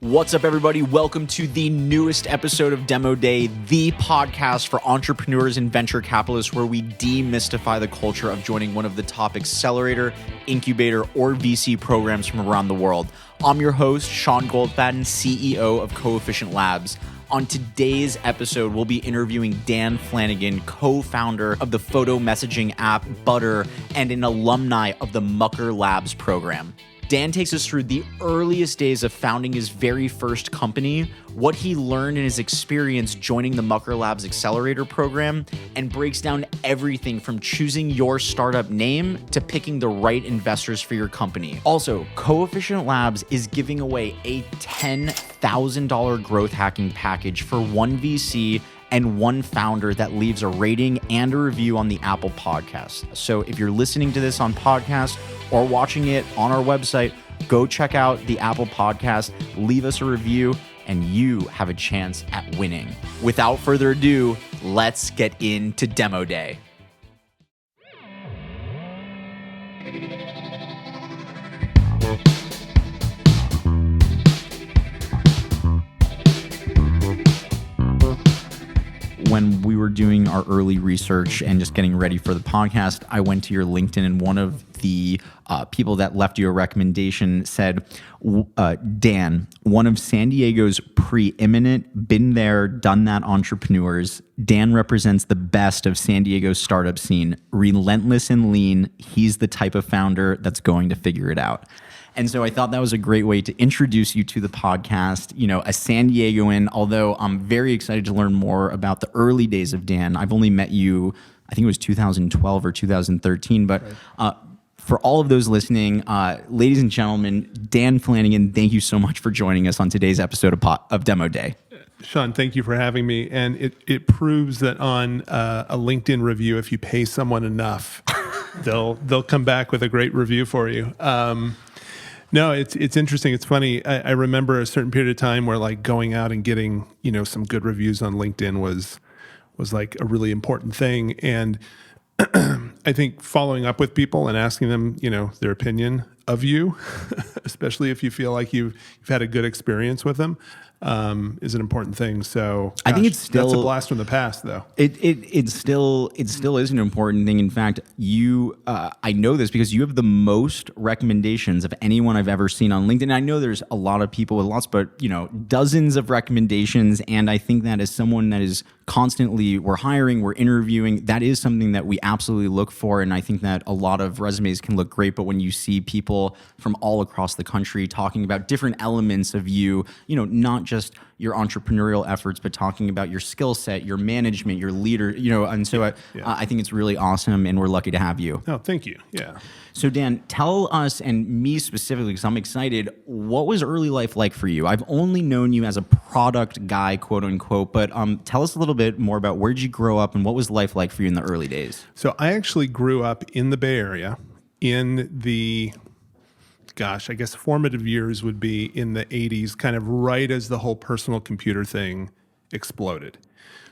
What's up, everybody? Welcome to the newest episode of Demo Day, the podcast for entrepreneurs and venture capitalists, where we demystify the culture of joining one of the top accelerator, incubator, or VC programs from around the world. I'm your host, Sean Goldfaden, CEO of Coefficient Labs. On today's episode, we'll be interviewing Dan Flanegan, co-founder of the photo messaging app Butter and an alumni of the Mucker Labs program. Dan takes us through the earliest days of founding his very first company, what he learned in his experience joining the Mucker Labs Accelerator program, and breaks down everything from choosing your startup name to picking the right investors for your company. Also, Coefficient Labs is giving away a $10,000 growth hacking package for one VC and one founder that leaves a rating and a review on the Apple Podcast. So if you're listening to this on podcast or watching it on our website, go check out the Apple Podcast, leave us a review, and you have a chance at winning. Without further ado, let's get into Demo Day. When we were doing our early research and just getting ready for the podcast, I went to your LinkedIn, and one of the people that left you a recommendation said, Dan, one of San Diego's preeminent, been there, done that entrepreneurs. Dan represents the best of San Diego's startup scene, relentless and lean. He's the type of founder that's going to figure it out. And so I thought that was a great way to introduce you to the podcast, you know, a San Diegoan, although I'm very excited to learn more about the early days of Dan. I've only met you, I think it was 2012 or 2013, but for all of those listening, ladies and gentlemen, Dan Flanegan, thank you so much for joining us on today's episode of Demo Day. Sean, thank you for having me. And it proves that on a LinkedIn review, if you pay someone enough, they'll come back with a great review for you. No, it's interesting. It's funny. I remember a certain period of time where like going out and getting, you know, some good reviews on LinkedIn was like a really important thing. And I think following up with people and asking them, you know, their opinion of you, especially if you feel like you've had a good experience with them, is an important thing. So I think it's still that's a blast from the past, though. It still is an important thing. In fact, I know this because you have the most recommendations of anyone I've ever seen on LinkedIn. I know there's a lot of people with lots, but you know, dozens of recommendations. And I think that as someone that is constantly, we're hiring, we're interviewing, that is something that we absolutely look for. And I think that a lot of resumes can look great, but when you see people from all across the country talking about different elements of you, you know, not just your entrepreneurial efforts, but talking about your skill set, your management, your leader, you know, and so I think it's really awesome, and we're lucky to have you. Oh, thank you. Yeah. So Dan, tell us, and me specifically, because I'm excited, what was early life like for you? I've only known you as a product guy, quote unquote, but tell us a little bit more about where did you grow up and what was life like for you in the early days? So I actually grew up in the Bay Area in the I guess formative years would be in the 80s, kind of right as the whole personal computer thing exploded.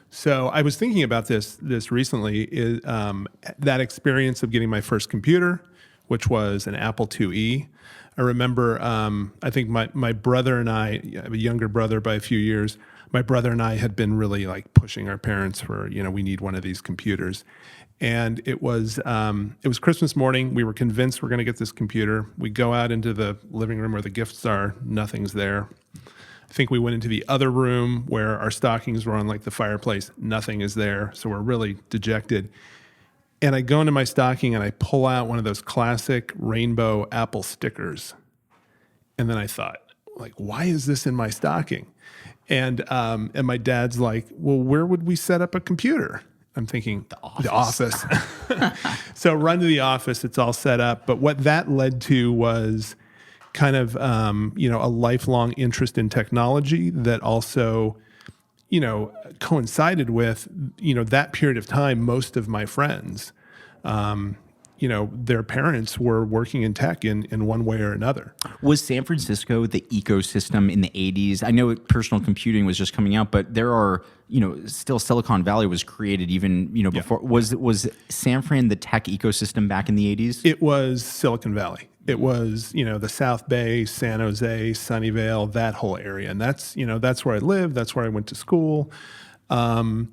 So I was thinking about this recently, is that experience of getting my first computer, which was an Apple IIe. I remember, I think my brother and I have a younger brother by a few years. My brother and I had been really like pushing our parents for, you know, we need one of these computers. And it was Christmas morning. We were convinced we're going to get this computer. We go out into the living room where the gifts are. Nothing's there. I think we went into the other room where our stockings were on like the fireplace. Nothing is there. So we're really dejected. And I go into my stocking and I pull out one of those classic rainbow Apple stickers. And then I thought, like, why is this in my stocking? And my dad's like, well, where would we set up a computer? I'm thinking, the office. So run to the office, it's all set up. But what that led to was kind of, you know, a lifelong interest in technology that also, you know, coincided with, you know, that period of time, most of my friends, you know, their parents were working in tech in one way or another. Was San Francisco the ecosystem in the 80s? I know personal computing was just coming out, but there are, you know, still Silicon Valley was created even, you know, before. Was San Fran the tech ecosystem back in the 80s? It was Silicon Valley. It was, the South Bay, San Jose, Sunnyvale, that whole area. And that's where I lived. That's where I went to school. And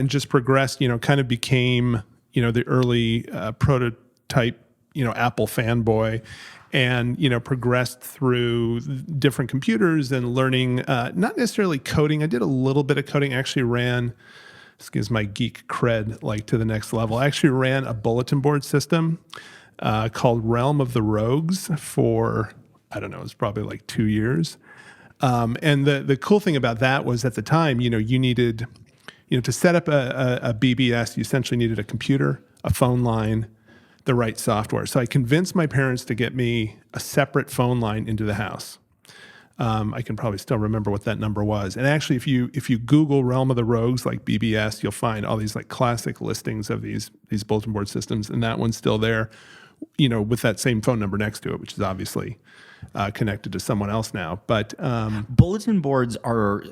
just progressed, kind of became, the early prototype, Apple fanboy, and, progressed through different computers and learning, not necessarily coding. I did a little bit of coding. I actually ran, this gives my geek cred like to the next level. I actually ran a bulletin board system called Realm of the Rogues for, I don't know, it was probably like 2 years. And the cool thing about that was at the time, you needed, to set up a BBS, you essentially needed a computer, a phone line, the right software. So I convinced my parents to get me a separate phone line into the house. I can probably still remember what that number was. And actually, if you Google Realm of the Rogues, like BBS, you'll find all these like classic listings of these bulletin board systems, and that one's still there, with that same phone number next to it, which is obviously connected to someone else now. But bulletin boards are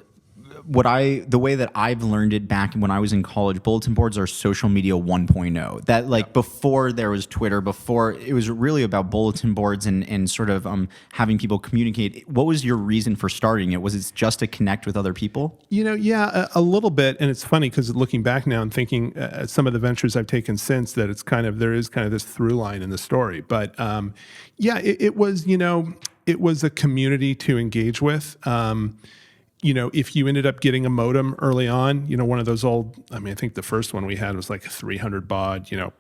the way that I've learned it back when I was in college. Bulletin boards are social media 1.0. That before there was Twitter, before it was really about bulletin boards and sort of having people communicate. What was your reason for starting it? Was it just to connect with other people? A little bit. And it's funny because looking back now and thinking at some of the ventures I've taken since, that there is kind of this through line in the story. But it was, it was a community to engage with. If you ended up getting a modem early on, one of those old, I think the first one we had was like a 300 baud, you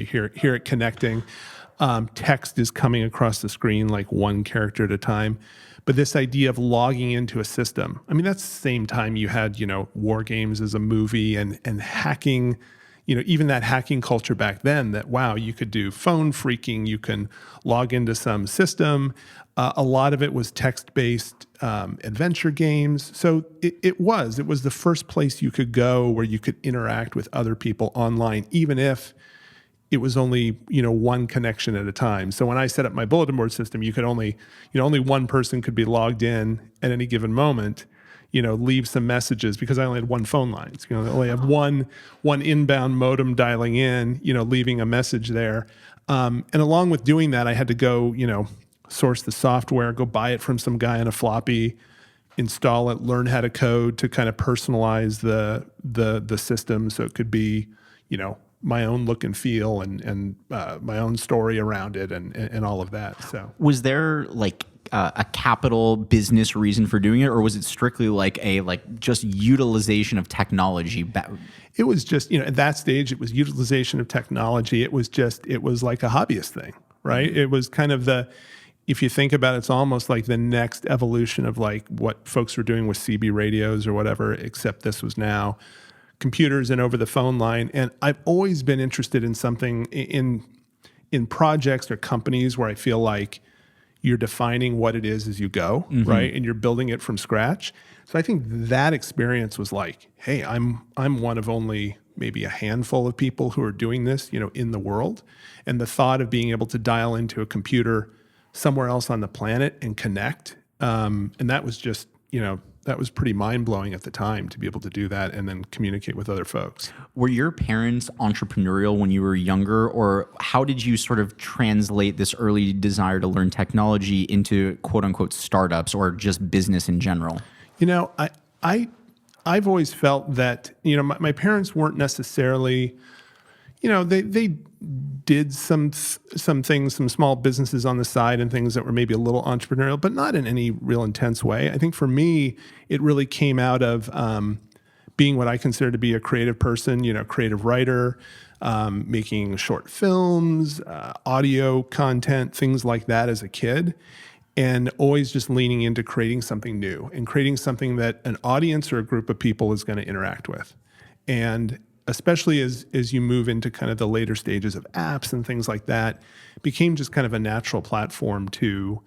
hear it connecting. Text is coming across the screen like one character at a time. But this idea of logging into a system, that's the same time you had, War Games as a movie and hacking, even that hacking culture back then that, wow, you could do phone phreaking, you can log into some system. A lot of it was text-based adventure games. So it was the first place you could go where you could interact with other people online, even if it was only, one connection at a time. So when I set up my bulletin board system, you could only one person could be logged in at any given moment, leave some messages because I only had one phone line. So, I only have one inbound modem dialing in, leaving a message there. And along with doing that, I had to go, source the software, go buy it from some guy on a floppy, install it, learn how to code to kind of personalize the system so it could be, my own look and feel and my own story around it and all of that. So was there like a capital business reason for doing it, or was it strictly like just utilization of technology? It was just, at that stage, it was utilization of technology. It was like a hobbyist thing, right? It was kind of if you think about it, it's almost like the next evolution of like what folks were doing with CB radios or whatever, except this was now computers and over the phone line. And I've always been interested in something in projects or companies where I feel like you're defining what it is as you go, right? And you're building it from scratch. So I think that experience was like, hey, I'm one of only maybe a handful of people who are doing this, in the world. And the thought of being able to dial into a computer somewhere else on the planet and connect. And that was just, that was pretty mind-blowing at the time to be able to do that and then communicate with other folks. Were your parents entrepreneurial when you were younger, or how did you sort of translate this early desire to learn technology into quote-unquote startups or just business in general? I've always felt that, my parents weren't necessarily, they did some things, some small businesses on the side and things that were maybe a little entrepreneurial, but not in any real intense way. I think for me, it really came out of being what I consider to be a creative person, creative writer, making short films, audio content, things like that as a kid, and always just leaning into creating something new and creating something that an audience or a group of people is going to interact with. And especially as you move into kind of the later stages of apps and things like that, became just kind of a natural platform to,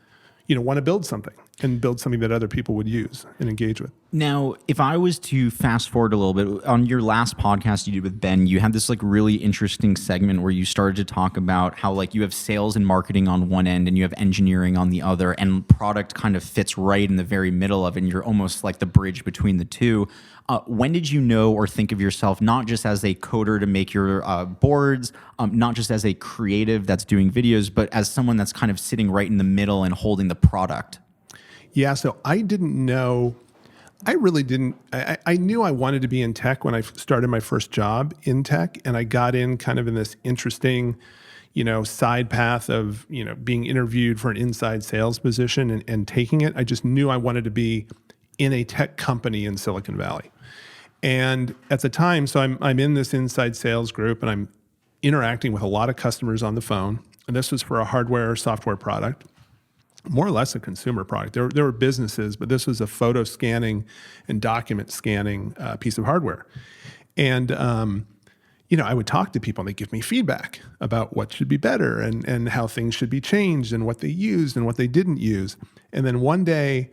want to build something. and build something that other people would use and engage with. Now, if I was to fast forward a little bit, on your last podcast you did with Ben, you had this like really interesting segment where you started to talk about how like you have sales and marketing on one end and you have engineering on the other, and product kind of fits right in the very middle of it, and you're almost like the bridge between the two. When did you know or think of yourself not just as a coder to make your boards, not just as a creative that's doing videos, but as someone that's kind of sitting right in the middle and holding the product? Yeah, so I didn't know. I really didn't. I knew I wanted to be in tech when I started my first job in tech, and I got in kind of in this interesting, side path of, being interviewed for an inside sales position and taking it. I just knew I wanted to be in a tech company in Silicon Valley. And at the time, so I'm in this inside sales group and I'm interacting with a lot of customers on the phone. And this was for a hardware or software product, more or less a consumer product. There were businesses, but this was a photo scanning and document scanning piece of hardware. And, I would talk to people and they give me feedback about what should be better and how things should be changed and what they used and what they didn't use. And then one day,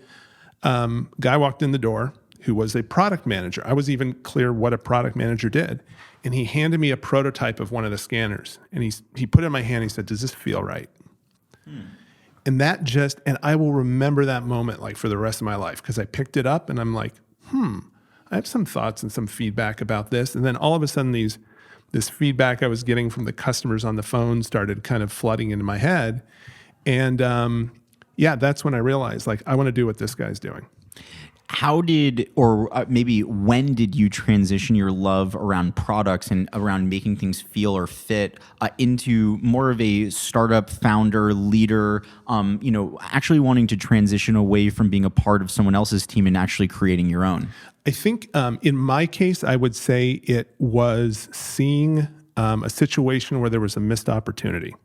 guy walked in the door who was a product manager. I wasn't even clear what a product manager did. And he handed me a prototype of one of the scanners. And he put it in my hand. He said, "Does this feel right?" And and I will remember that moment like for the rest of my life, because I picked it up and I'm like, I have some thoughts and some feedback about this. And then all of a sudden this feedback I was getting from the customers on the phone started kind of flooding into my head. And that's when I realized like, I want to do what this guy's doing. How did, or maybe when did you transition your love around products and around making things feel or fit into more of a startup founder, leader, actually wanting to transition away from being a part of someone else's team and actually creating your own? I think in my case, I would say it was seeing a situation where there was a missed opportunity.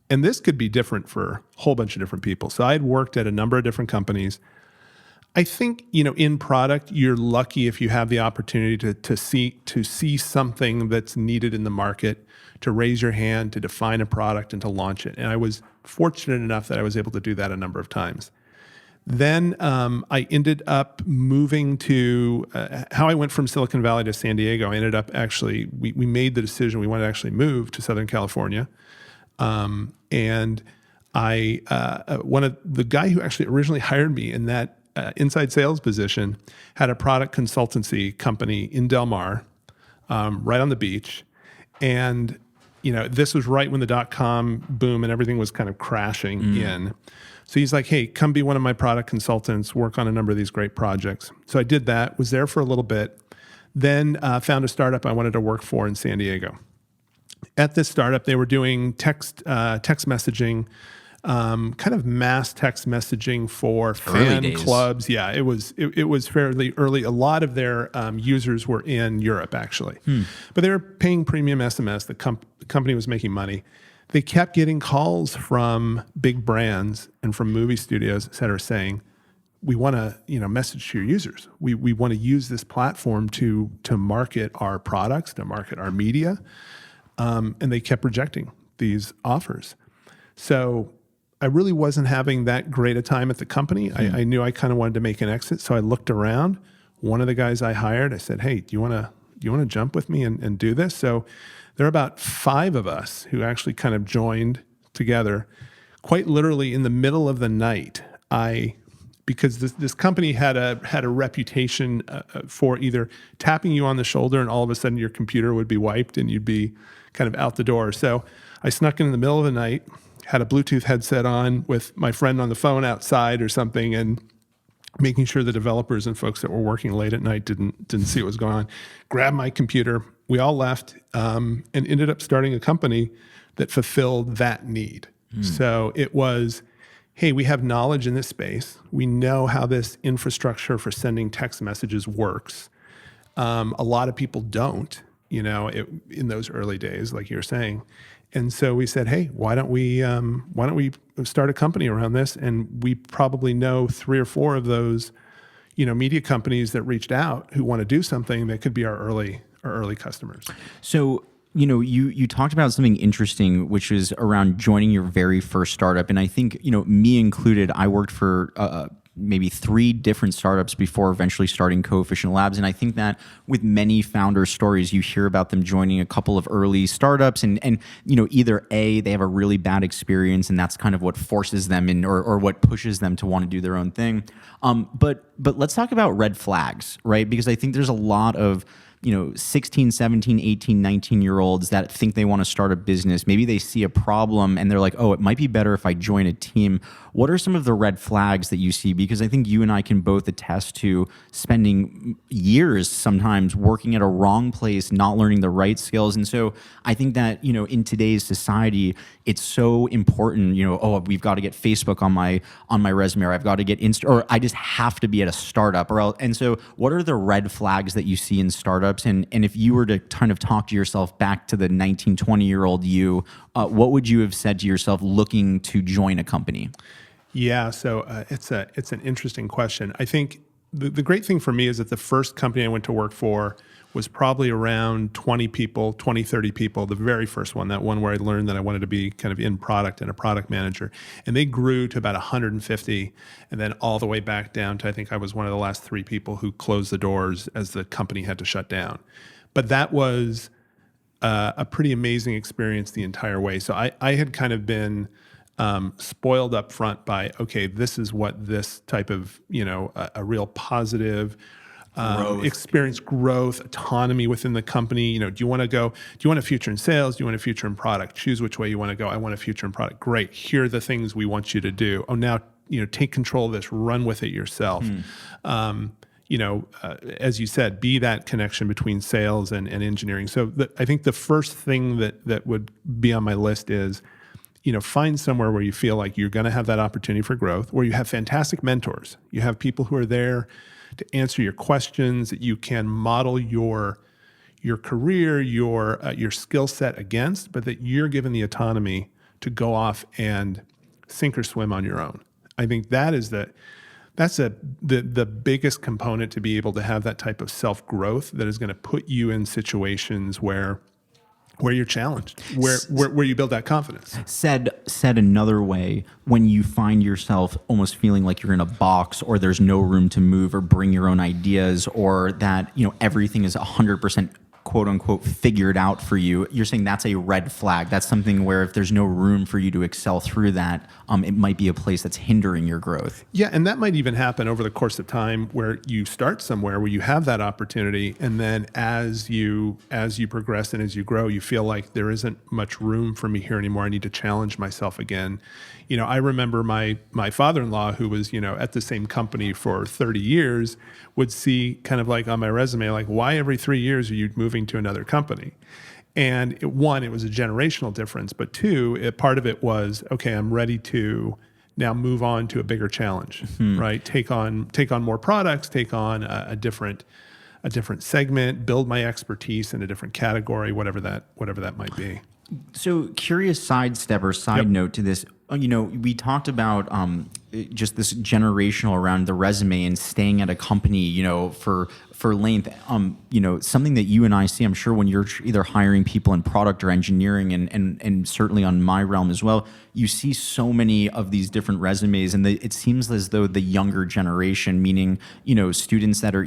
And this could be different for a whole bunch of different people. So I had worked at a number of different companies. I think, in product, you're lucky if you have the opportunity to see something that's needed in the market, to raise your hand, to define a product and to launch it. And I was fortunate enough that I was able to do that a number of times. Then I ended up moving to, how I went from Silicon Valley to San Diego. I ended up actually, we made the decision we wanted to actually move to Southern California. And one of the guy who actually originally hired me in that inside sales position had a product consultancy company in Del Mar, right on the beach. And, this was right when the .com boom and everything was kind of crashing in. So he's like, "Hey, come be one of my product consultants, work on a number of these great projects." So I did that, was there for a little bit, then found a startup I wanted to work for in San Diego. At this startup, they were doing text messaging, kind of mass text messaging for fan clubs. Yeah, it was fairly early. A lot of their users were in Europe, actually. But they were paying premium SMS. The company was making money. They kept getting calls from big brands and from movie studios, et cetera, saying, "We want to, message to your users. We want to use this platform to market our products, to market our media." And they kept rejecting these offers. So I really wasn't having that great a time at the company. I knew I kind of wanted to make an exit. So I looked around. One of the guys I hired, I said, "Hey, do you want to jump with me and do this?" So there are about 5 of us who actually kind of joined together. Quite literally in the middle of the night, because this company had a reputation for either tapping you on the shoulder and all of a sudden your computer would be wiped and you'd be kind of out the door. So I snuck in the middle of the night, had a Bluetooth headset on with my friend on the phone outside or something, and making sure the developers and folks that were working late at night didn't see what was going on. Grabbed my computer. We all left and ended up starting a company that fulfilled that need. So it was, hey, we have knowledge in this space. We know how this infrastructure for sending text messages works. A lot of people don't, in those early days, like you were saying. And so we said, hey, why don't we start a company around this? And we probably know 3 or 4 of those, media companies that reached out who want to do something that could be our early customers. So, you talked about something interesting, which is around joining your very first startup. And I think, me included, I worked for maybe 3 different startups before eventually starting Coefficient Labs. And I think that with many founder stories, you hear about them joining a couple of early startups and either A, they have a really bad experience and that's kind of what forces them in or what pushes them to want to do their own thing. But let's talk about red flags, right? Because I think there's a lot of 16, 17, 18, 19-year-olds that think they want to start a business. Maybe they see a problem and they're like, oh, it might be better if I join a team. What are some of the red flags that you see? Because I think you and I can both attest to spending years sometimes working at a wrong place, not learning the right skills. And so I think that, in today's society, it's so important, oh, we've got to get Facebook on my resume, or I've got to get Insta, or I just have to be at a startup. And so what are the red flags that you see in startups? And if you were to kind of talk to yourself back to the 19, 20-year-old you, what would you have said to yourself looking to join a company? Yeah, so it's an interesting question. I think the great thing for me is that the first company I went to work for was probably around 20 people, 20, 30 people, the very first one, that one where I learned that I wanted to be kind of in product and a product manager. And they grew to about 150 and then all the way back down to, I think I was one of the last 3 people who closed the doors as the company had to shut down. But that was a pretty amazing experience the entire way. So I had kind of been spoiled up front by, okay, this is what this type of, a real positive experience, growth, autonomy within the company. Do you want a future in sales? Do you want a future in product? Choose which way you want to go. I want a future in product. Great. Here are the things we want you to do. Oh, now, take control of this, run with it yourself. As you said, be that connection between sales and engineering. So I think the first thing that would be on my list is, find somewhere where you feel like you're going to have that opportunity for growth, where you have fantastic mentors. You have people who are there to answer your questions, that you can model your career, your skill set against, but that you're given the autonomy to go off and sink or swim on your own. I think that's the biggest component to be able to have that type of self-growth that is going to put you in situations where you're challenged, where you build that confidence. Said another way, when you find yourself almost feeling like you're in a box, or there's no room to move or bring your own ideas, or that everything is 100% quote unquote figured out for you, you're saying that's a red flag. That's something where if there's no room for you to excel through that, it might be a place that's hindering your growth. Yeah, and that might even happen over the course of time, where you start somewhere where you have that opportunity, and then as you progress and as you grow, you feel like there isn't much room for me here anymore. I need to challenge myself again. I remember my father-in-law, who was at the same company for 30 years, would see kind of like on my resume, like, why every 3 years are you moving to another company? And one, it was a generational difference, but 2, part of it was, okay, I'm ready to now move on to a bigger challenge, right? Take on more products, take on a different segment, build my expertise in a different category, whatever that might be. So, curious sidestep or side note to this. We talked about just this generational around the resume and staying at a company, for length. Something that you and I see, I'm sure, when you're either hiring people in product or engineering, and certainly on my realm as well, you see so many of these different resumes, and it seems as though the younger generation, meaning students that are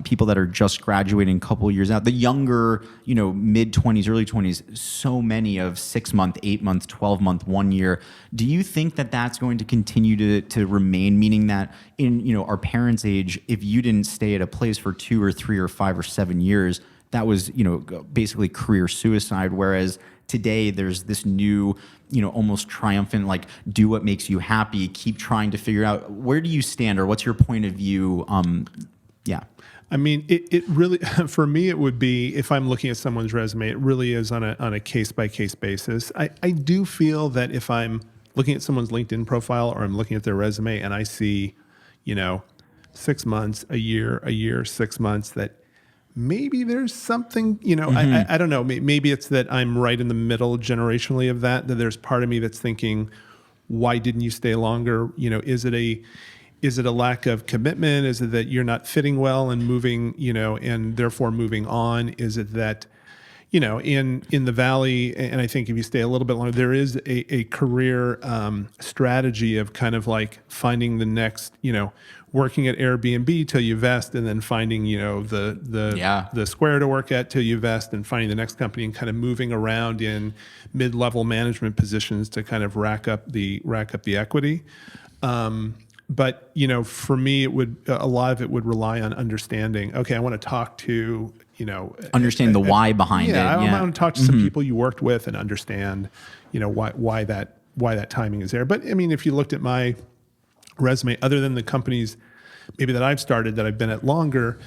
people that are just graduating a couple of years out, the younger, mid 20s, early 20s, so many of 6-month, 8-month, 12-month, 1 year. Do you think that that's going to continue to remain? Meaning that in our parents' age, if you didn't stay at a place for 2 or 3 or 5 or 7 years, that was basically career suicide. Whereas today there's this new, almost triumphant, like, do what makes you happy, keep trying to figure out, where do you stand, or what's your point of view? Yeah. I mean, it really, for me, it would be, if I'm looking at someone's resume, it really is on a case-by-case basis. I do feel that if I'm looking at someone's LinkedIn profile, or I'm looking at their resume and I see, 6 months, a year, 6 months, that maybe there's something, I don't know, maybe it's that I'm right in the middle generationally of that there's part of me that's thinking, why didn't you stay longer? Is it a lack of commitment? Is it that you're not fitting well and moving, and therefore moving on? Is it that, in the Valley, and I think if you stay a little bit longer, there is a career strategy of kind of like finding the next, working at Airbnb till you vest, and then finding, the Square to work at till you vest, and finding the next company, and kind of moving around in mid-level management positions to kind of rack up the equity. But for me, a lot of it would rely on understanding. Okay, I want to talk to understand the why behind it. I want to talk to some people you worked with and understand, why that timing is there. But I mean, if you looked at my resume, other than the companies maybe that I've started that I've been at longer,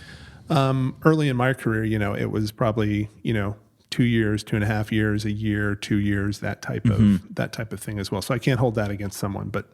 early in my career, it was probably 2 years, 2.5 years, a year, 2 years, that type of thing as well. So I can't hold that against someone, but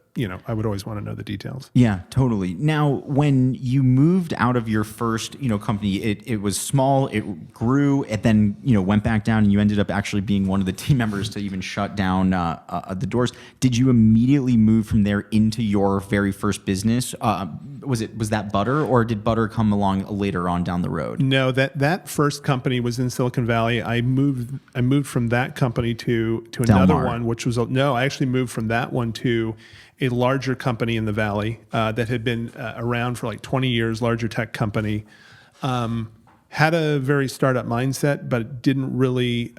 I would always want to know the details. Yeah, totally. Now, when you moved out of your first, company, it was small, it grew, it then, went back down, and you ended up actually being one of the team members to even shut down the doors. Did you immediately move from there into your very first business? Was that Butter, or did Butter come along later on down the road? No, that first company was in Silicon Valley. I moved from that company to another one, which was I actually moved from that one to a larger company in the Valley that had been around for like 20 years, larger tech company. Had a very startup mindset, but didn't really,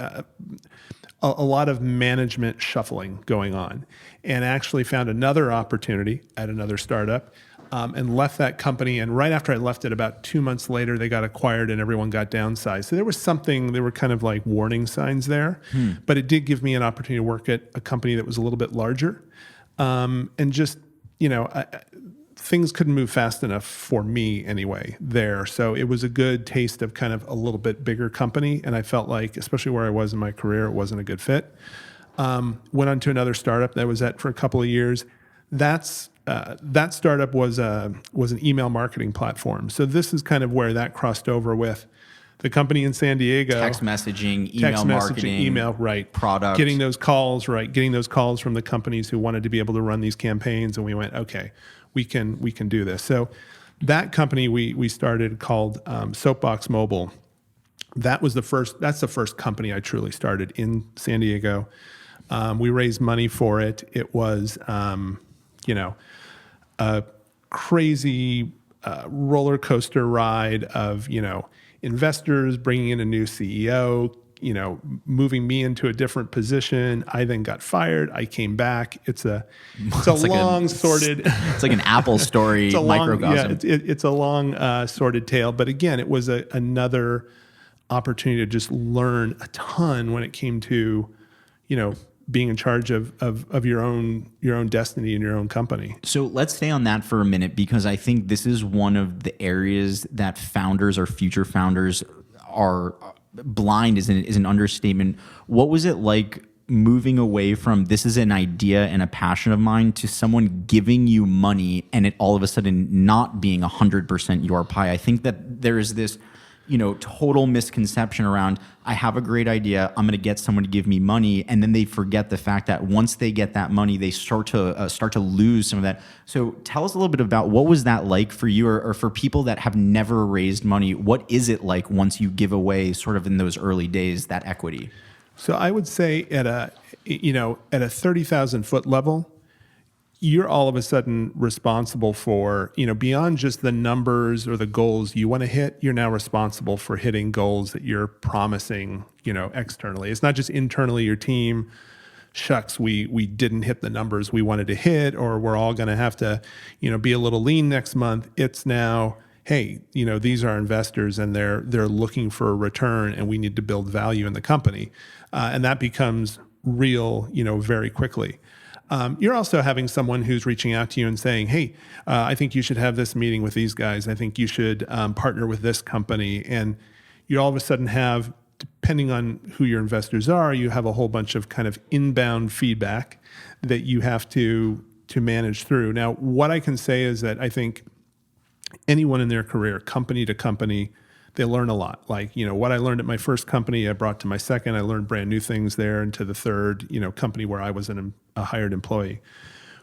a lot of management shuffling going on, and actually found another opportunity at another startup, and left that company. And right after I left it, about 2 months later, they got acquired and everyone got downsized. So there were kind of like warning signs there, but it did give me an opportunity to work at a company that was a little bit larger. And just, things couldn't move fast enough for me anyway there. So it was a good taste of kind of a little bit bigger company. And I felt like, especially where I was in my career, it wasn't a good fit. Went on to another startup that was at for a couple of years. That startup was an email marketing platform. So this is kind of where that crossed over with the company in San Diego. Text messaging, email, right. Product. Getting those calls from the companies who wanted to be able to run these campaigns. And we went, okay, we can do this. So that company we started called Soapbox Mobile. That's the first company I truly started in San Diego. We raised money for it. It was, a crazy roller coaster ride of, investors bringing in a new CEO, moving me into a different position. I then got fired. I came back. It's like an Apple story microcosm. It's a long sordid tale. But again, it was another opportunity to just learn a ton when it came to, being in charge of your own destiny and your own company. So let's stay on that for a minute, because I think this is one of the areas that founders or future founders are blind is an understatement. What was it like moving away from this is an idea and a passion of mine to someone giving you money and it all of a sudden not being 100% your pie? I think that there is this total misconception around, I have a great idea, I'm going to get someone to give me money, and then they forget the fact that once they get that money, they start to lose some of that. So tell us a little bit about what was that like for you, or for people that have never raised money. What is it like once you give away, sort of in those early days, that equity? So I would say at a 30,000 foot level, you're all of a sudden responsible for, beyond just the numbers or the goals you want to hit, you're now responsible for hitting goals that you're promising, externally. It's not just internally your team, shucks, we didn't hit the numbers we wanted to hit, or we're all going to have to, be a little lean next month. It's now, hey, these are investors and they're looking for a return, and we need to build value in the company. And that becomes real, very quickly. You're also having someone who's reaching out to you and saying, hey, I think you should have this meeting with these guys. I think you should partner with this company. And you all of a sudden have, depending on who your investors are, you have a whole bunch of kind of inbound feedback that you have to manage through. Now, what I can say is that I think anyone in their career, company to company, they learn a lot. Like, what I learned at my first company, I brought to my second. I learned brand new things there, and to the third, company where I was a hired employee.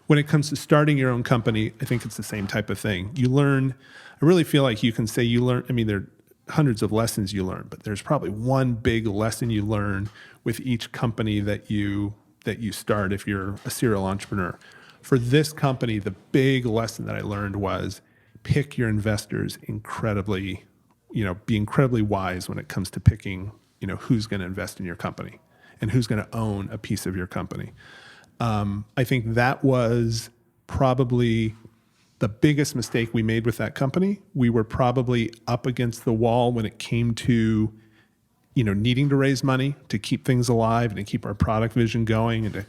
When it comes to starting your own company, I think it's the same type of thing. You learn, I really feel like you can say you learn, hundreds of lessons you learn, but there's probably one big lesson you learn with each company that you start if you're a serial entrepreneur. For this company, the big lesson that I learned was pick your investors incredibly, be incredibly wise when it comes to picking, who's going to invest in your company and who's going to own a piece of your company. I think that was probably the biggest mistake we made with that company. We were probably up against the wall when it came to, needing to raise money to keep things alive and to keep our product vision going and to,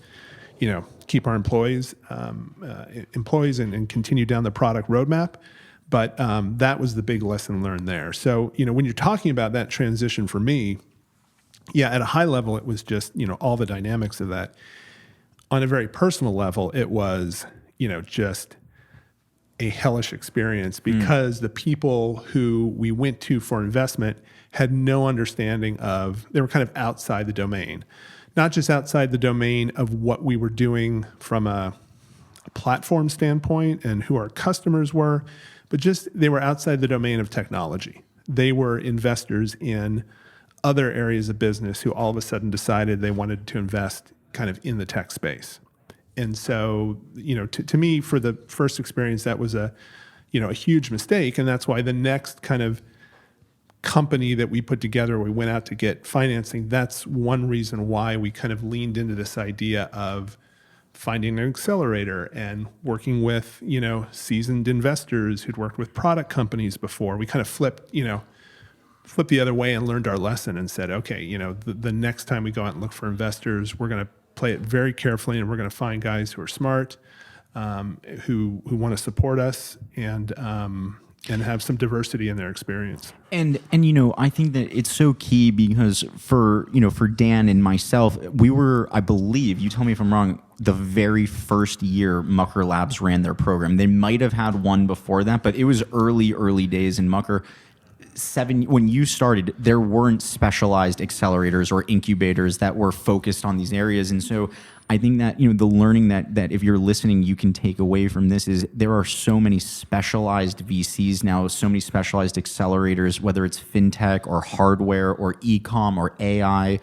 keep our employees and continue down the product roadmap. But that was the big lesson learned there. So, when you're talking about that transition for me, at a high level, it was just, all the dynamics of that. On a very personal level, it was, just a hellish experience because the people who we went to for investment had no understanding they were kind of outside the domain, not just outside the domain of what we were doing from a platform standpoint and who our customers were, but just they were outside the domain of technology. They were investors in other areas of business who all of a sudden decided they wanted to invest kind of in the tech space. And so, to me, for the first experience, that was a huge mistake. And that's why the next kind of company that we put together, we went out to get financing. That's one reason why we kind of leaned into this idea of finding an accelerator and working with, seasoned investors who'd worked with product companies before. We kind of flipped the other way and learned our lesson and said, okay, the next time we go out and look for investors, we're going to play it very carefully, and we're going to find guys who are smart, who want to support us, and have some diversity in their experience. And I think that it's so key because for Dan and myself, we were, I believe, you tell me if I'm wrong, the very first year Mucker Labs ran their program. They might have had one before that, but it was early days in Mucker. When you started, there weren't specialized accelerators or incubators that were focused on these areas. And so I think that, the learning that if you're listening, you can take away from this is there are so many specialized VCs now, so many specialized accelerators, whether it's fintech or hardware or e-com or AI,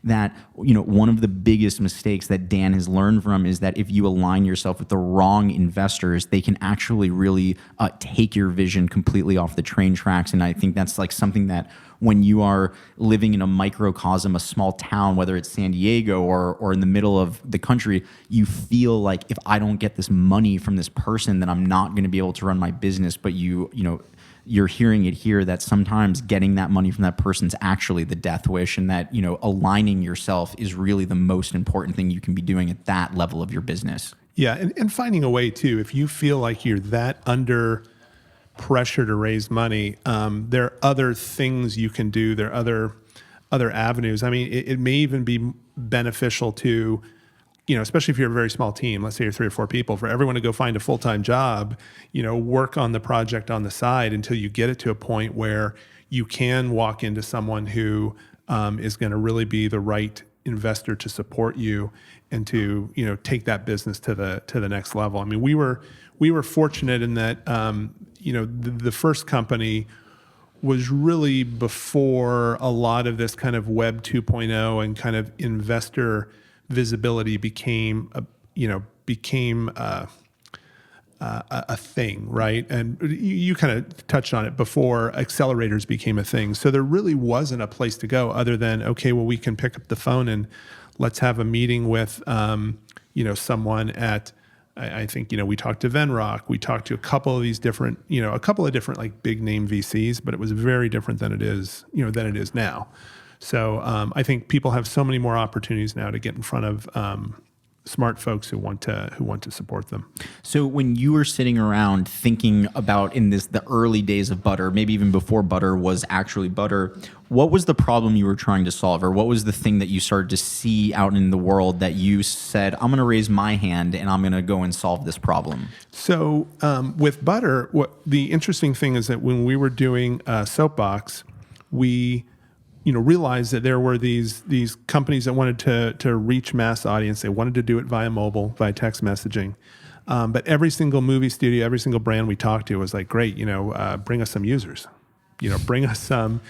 that, one of the biggest mistakes that Dan has learned from is that if you align yourself with the wrong investors, they can actually really take your vision completely off the train tracks. And I think that's like something that when you are living in a microcosm, a small town, whether it's San Diego or in the middle of the country, you feel like if I don't get this money from this person, then I'm not going to be able to run my business. But you're hearing it here that sometimes getting that money from that person's actually the death wish, and that, aligning yourself is really the most important thing you can be doing at that level of your business. Yeah, and finding a way too, if you feel like you're that under pressure to raise money, there are other things you can do. There are other avenues. I mean, it may even be beneficial to, especially if you're a very small team, let's say you're 3 or 4 people, for everyone to go find a full-time job, work on the project on the side until you get it to a point where you can walk into someone who is going to really be the right investor to support you and to, take that business to the next level. I mean, we were fortunate in that, the first company was really before a lot of this kind of Web 2.0 and kind of investor visibility became a thing, right? And you kind of touched on it before accelerators became a thing. So there really wasn't a place to go other than, okay, well, we can pick up the phone and let's have a meeting with, someone at, I think, we talked to Venrock, we talked to a couple of different like big name VCs, but it was very different than it is now. So I think people have so many more opportunities now to get in front of smart folks who want to support them. So when you were sitting around thinking about the early days of Butter, maybe even before Butter was actually Butter, what was the problem you were trying to solve, or what was the thing that you started to see out in the world that you said, I'm going to raise my hand and I'm going to go and solve this problem? So with Butter, the interesting thing is that when we were doing Soapbox, we realized that there were these companies that wanted to reach mass audience. They wanted to do it via mobile, via text messaging. But every single movie studio, every single brand we talked to was like, great, bring us some users. bring us some.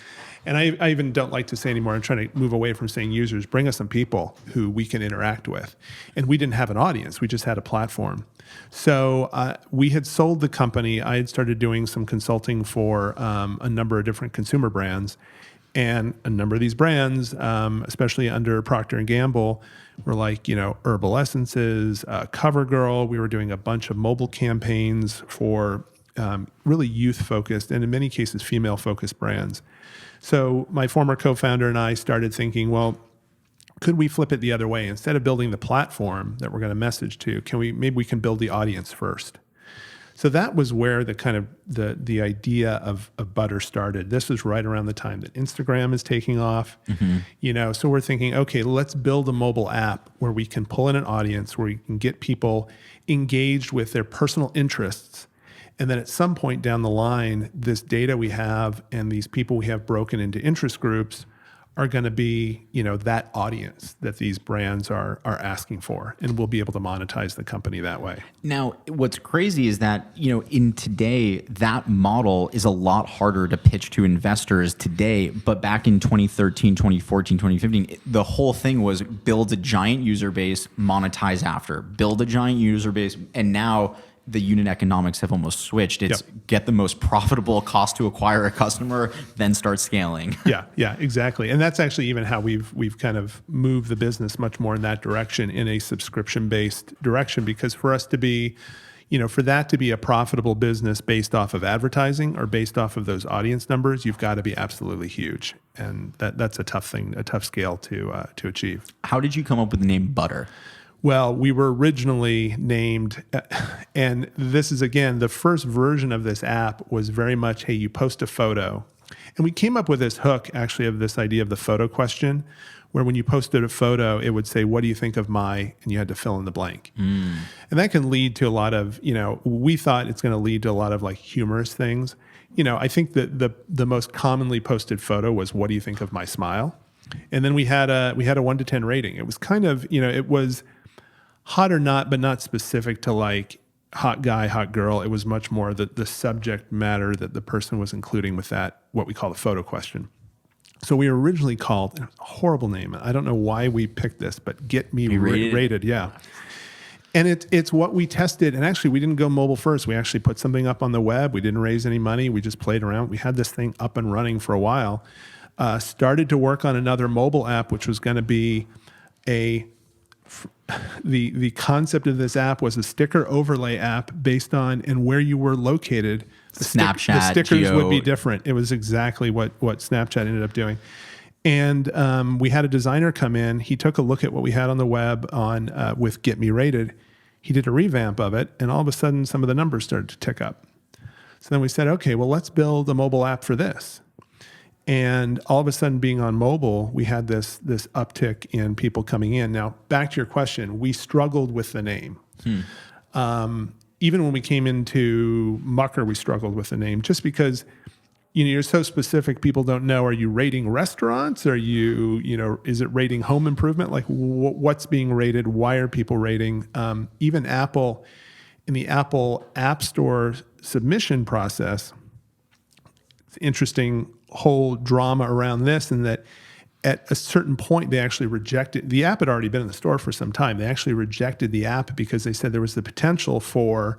And I even don't like to say anymore, I'm trying to move away from saying users, bring us some people who we can interact with. And we didn't have an audience, we just had a platform. So we had sold the company. I had started doing some consulting for a number of different consumer brands. And a number of these brands, especially under Procter & Gamble, were like, Herbal Essences, CoverGirl. We were doing a bunch of mobile campaigns for really youth-focused and in many cases female-focused brands. So my former co-founder and I started thinking, well, could we flip it the other way? Instead of building the platform that we're going to message to, maybe we can build the audience first. So that was where the kind of the idea of Butter started. This was right around the time that Instagram is taking off. So we're thinking, okay, let's build a mobile app where we can pull in an audience, where we can get people engaged with their personal interests. And then at some point down the line, this data we have and these people we have broken into interest groups are going to be, that audience that these brands are asking for, and we'll be able to monetize the company that way. Now, what's crazy is that, in today, that model is a lot harder to pitch to investors today, but back in 2013, 2014, 2015, the whole thing was build a giant user base, monetize after, build a giant user base, and now the unit economics have almost switched. It's get the most profitable cost to acquire a customer, then start scaling. Yeah, exactly. And that's actually even how we've kind of moved the business much more in that direction, in a subscription-based direction, because for us to be, for that to be a profitable business based off of advertising or based off of those audience numbers, you've got to be absolutely huge. And that's a tough thing, a tough scale to achieve. How did you come up with the name Butter? Well, we were originally named, and this is, again, the first version of this app was very much, hey, you post a photo. And we came up with this hook, actually, of this idea of the photo question, where when you posted a photo, it would say, what do you think of my, and you had to fill in the blank. And that can lead to a lot of, we thought it's going to lead to a lot of like humorous things. I think that the most commonly posted photo was, what do you think of my smile? And then we had a 1 to 10 rating. It was kind of, it was hot or not, but not specific to like hot guy, hot girl. It was much more the subject matter that the person was including with that, what we call the photo question. So we were originally called, a horrible name, I don't know why we picked this, but Get Me Rated. Yeah. And it's what we tested. And actually, we didn't go mobile first. We actually put something up on the web. We didn't raise any money. We just played around. We had this thing up and running for a while. Started to work on another mobile app, which was going to be the concept of this app was a sticker overlay app based on and where you were located. Snapchat, the stickers Geo. would be different. It was exactly what Snapchat ended up doing. And we had a designer come in. He took a look at what we had on the web with Get Me Rated. He did a revamp of it, and all of a sudden, some of the numbers started to tick up. So then we said, okay, well, let's build a mobile app for this. And all of a sudden, being on mobile, we had this uptick in people coming in. Now, back to your question, we struggled with the name. Even when we came into Mucker, we struggled with the name, just because you're so specific. People don't know. Are you rating restaurants? Are you is it rating home improvement? Like what's being rated? Why are people rating? Even Apple, in the Apple App Store submission process, it's interesting whole drama around this, and that at a certain point they actually rejected the app. Had already been in the store for some time. They actually rejected the app because they said there was the potential for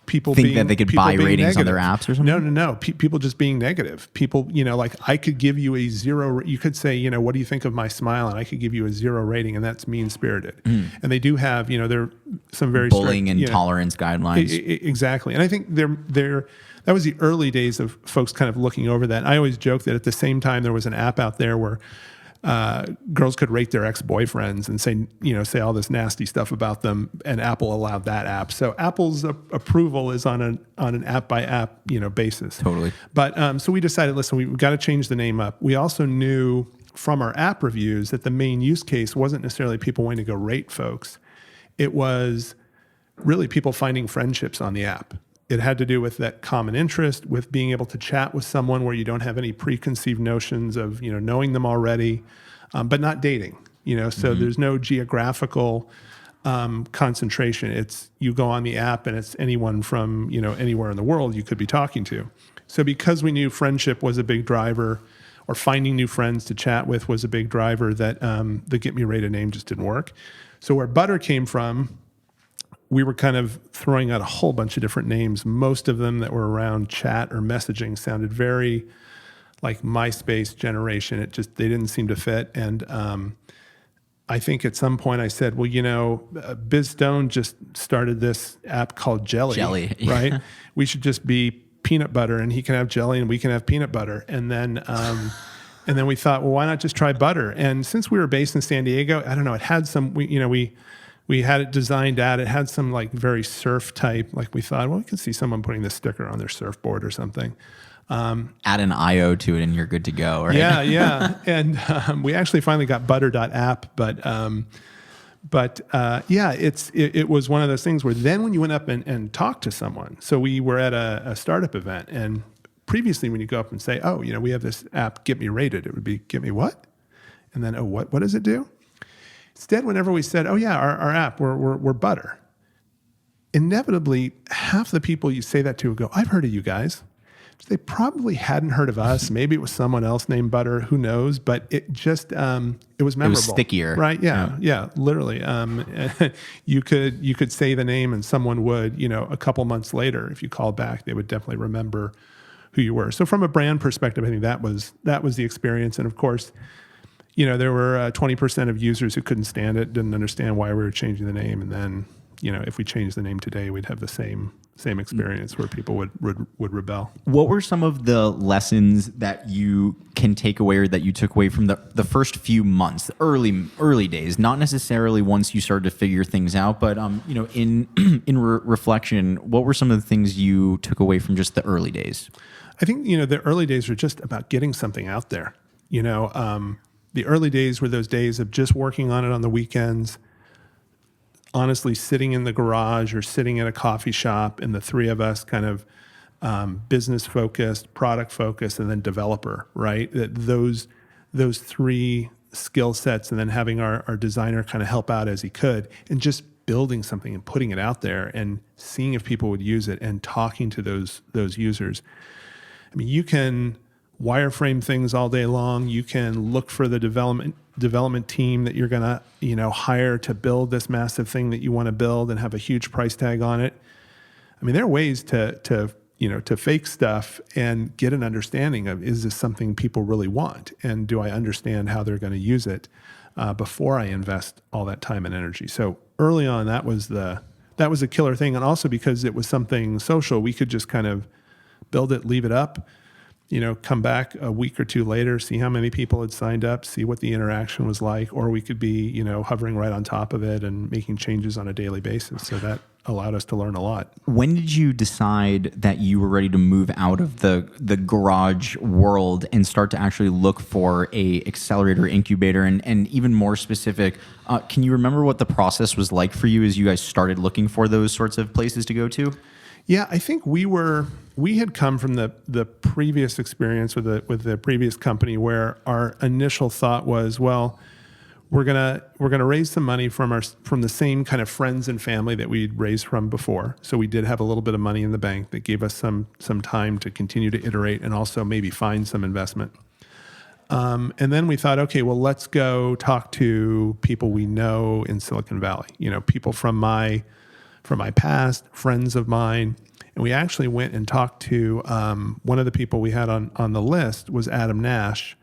people think that they could buy ratings negative on their apps or something. No. People just being negative. People, like I could give you a 0. You could say, what do you think of my smile? And I could give you a 0 rating, and that's mean spirited. And they do have, there are some very bullying strict, and tolerance guidelines. Exactly. And I think that was the early days of folks kind of looking over that. I always joke that at the same time there was an app out there where girls could rate their ex-boyfriends and say all this nasty stuff about them, and Apple allowed that app. So Apple's approval is on an app by app basis. Totally. But so we decided, listen, we've got to change the name up. We also knew from our app reviews that the main use case wasn't necessarily people wanting to go rate folks. It was really people finding friendships on the app. It had to do with that common interest, with being able to chat with someone where you don't have any preconceived notions of, knowing them already, but not dating, so there's no geographical concentration. It's you go on the app and it's anyone from anywhere in the world you could be talking to. So because we knew friendship was a big driver, or finding new friends to chat with was a big driver, that the Get Me Rated name just didn't work. So where Butter came from, we were kind of throwing out a whole bunch of different names. Most of them that were around chat or messaging sounded very like MySpace generation. They didn't seem to fit. And I think at some point I said, well, Biz Stone just started this app called Jelly. Right? We should just be peanut butter, and he can have jelly and we can have peanut butter. And then we thought, well, why not just try butter? And since we were based in San Diego, I don't know, it had some, we had it designed at, it had some like very surf type, like we thought, well, we could see someone putting this sticker on their surfboard or something. Add an IO to it and you're good to go, right? Yeah. And we actually finally got butter.app, but it was one of those things where then when you went up and talked to someone, so we were at a startup event, and previously when you go up and say, oh, we have this app, Get Me Rated, it would be, get me what? And then, oh, what does it do? Instead, whenever we said, oh yeah, our app, we're butter, inevitably half the people you say that to would go, I've heard of you guys. They probably hadn't heard of us. Maybe it was someone else named Butter. Who knows? But it just it was memorable. It was stickier, right? Yeah, literally. You could say the name, and someone would, a couple months later, if you called back, they would definitely remember who you were. So from a brand perspective, I think that was the experience. And of course, there were 20% of users who couldn't stand it, didn't understand why we were changing the name, and then if we changed the name today, we'd have the same experience where people would rebel. What were some of the lessons that you can take away, or that you took away from the first few months, early days? Not necessarily once you started to figure things out, but in reflection, what were some of the things you took away from just the early days? I think the early days were just about getting something out there. The early days were those days of just working on it on the weekends. Honestly, sitting in the garage or sitting at a coffee shop, and the three of us kind of business focused, product focused, and then developer, right? Those three skill sets, and then having our designer kind of help out as he could, and just building something and putting it out there and seeing if people would use it and talking to those users. I mean, you can wireframe things all day long. You can look for the development team that you're going to, hire to build this massive thing that you want to build and have a huge price tag on it. I mean, there are ways to fake stuff and get an understanding of, is this something people really want? And do I understand how they're going to use it before I invest all that time and energy? So early on, that was a killer thing. And also because it was something social, we could just kind of build it, leave it up, come back a week or two later, see how many people had signed up, see what the interaction was like, or we could be, hovering right on top of it and making changes on a daily basis. So that allowed us to learn a lot. When did you decide that you were ready to move out of the garage world and start to actually look for a accelerator incubator? And even more specific, can you remember what the process was like for you as you guys started looking for those sorts of places to go to? Yeah, I think we had come from the previous experience with the previous company, where our initial thought was, well, we're gonna raise some money from the same kind of friends and family that we'd raised from before. So we did have a little bit of money in the bank that gave us some time to continue to iterate and also maybe find some investment. And then we thought, okay, well, let's go talk to people we know in Silicon Valley. People from my past, friends of mine. And we actually went and talked to one of the people we had on the list was Adam Nash,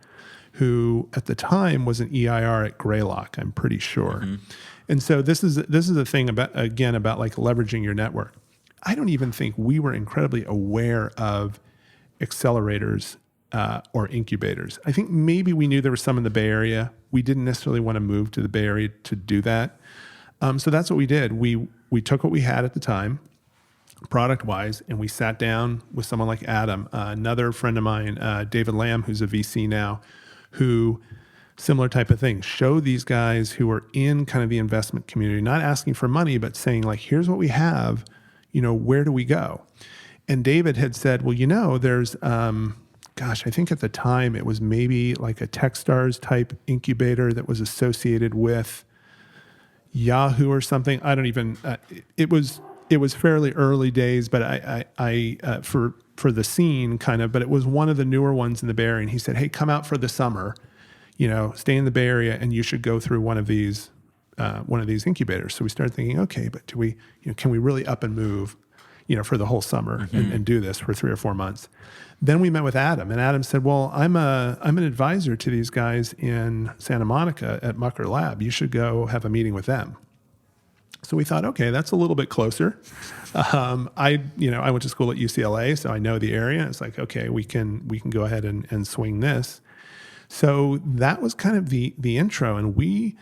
who at the time was an EIR at Greylock, I'm pretty sure. Mm-hmm. And so this is a thing about like leveraging your network. I don't even think we were incredibly aware of accelerators or incubators. I think maybe we knew there were some in the Bay Area. We didn't necessarily want to move to the Bay Area to do that. So that's what we did. We took what we had at the time, product-wise, and we sat down with someone like Adam, another friend of mine, David Lamb, who's a VC now, who, similar type of thing, show these guys who are in kind of the investment community, not asking for money, but saying like, here's what we have, where do we go? And David had said, well, there's, I think at the time it was maybe like a Techstars type incubator that was associated with, Yahoo or something. I don't even. It was fairly early days, but I for the scene kind of. But it was one of the newer ones in the Bay Area, and he said, "Hey, come out for the summer, stay in the Bay Area, and you should go through one of these incubators." So we started thinking, okay, but do we, can we really up and move, for the whole summer and do this for 3 or 4 months? Then we met with Adam, and Adam said, "Well, I'm an advisor to these guys in Santa Monica at Mucker Lab. You should go have a meeting with them." So we thought, okay, that's a little bit closer. I went to school at UCLA, so I know the area. It's like, okay, we can go ahead and swing this. So that was kind of the intro, and we,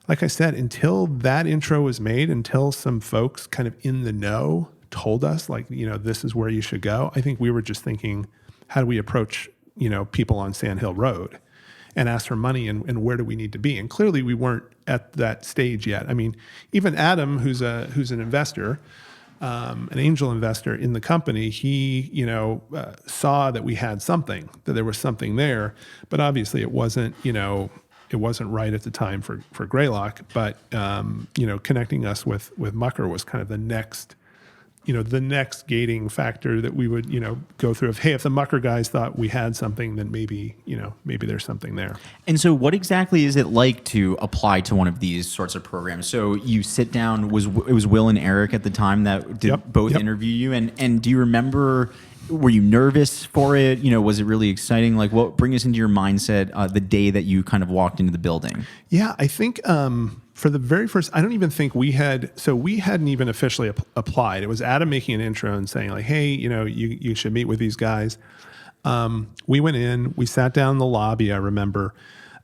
like I said, until that intro was made, until some folks kind of in the know told us, like, this is where you should go, I think we were just thinking, how do we approach, people on Sand Hill Road and ask for money, and where do we need to be? And clearly we weren't at that stage yet. I mean, even Adam, who's an investor, an angel investor in the company, he, saw that we had something, that there was something there, but obviously it wasn't right at the time for Greylock, but, connecting us with Mucker was kind of the next gating factor that we would, go through. If the Mucker guys thought we had something, then maybe there's something there. And so what exactly is it like to apply to one of these sorts of programs? So you sit down, it was Will and Eric at the time that did both interview you. And do you remember, were you nervous for it? Was it really exciting? Like, what, bring us into your mindset the day that you kind of walked into the building? Yeah, I think for the very first, I don't even think we hadn't even officially applied. It was Adam making an intro and saying, like, hey, you should meet with these guys. We went in, we sat down in the lobby, I remember,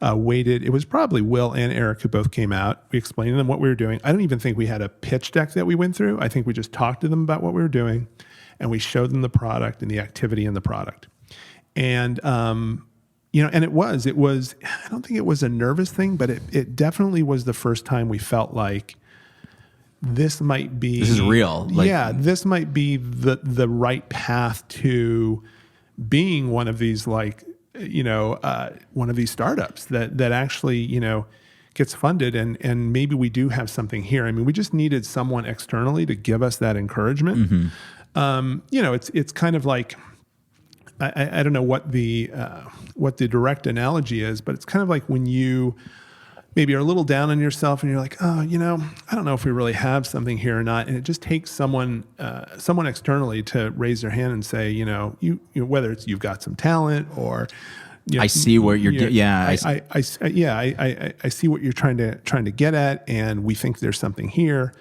waited. It was probably Will and Eric who both came out. We explained to them what we were doing. I don't even think we had a pitch deck that we went through. I think we just talked to them about what we were doing, and we showed them the product and the activity in the product. And, and it was, I don't think it was a nervous thing, but it definitely was the first time we felt like this is real. This might be the right path to being one of these, one of these startups that actually, gets funded, and maybe we do have something here. I mean, we just needed someone externally to give us that encouragement. It's kind of like, I don't know what the direct analogy is, but it's kind of like when you maybe are a little down on yourself and you're like, oh, I don't know if we really have something here or not. And it just takes someone externally to raise their hand and say, you whether it's you've got some talent or, I see what you're doing. Yeah. I see what you're trying to get at, and we think there's something here.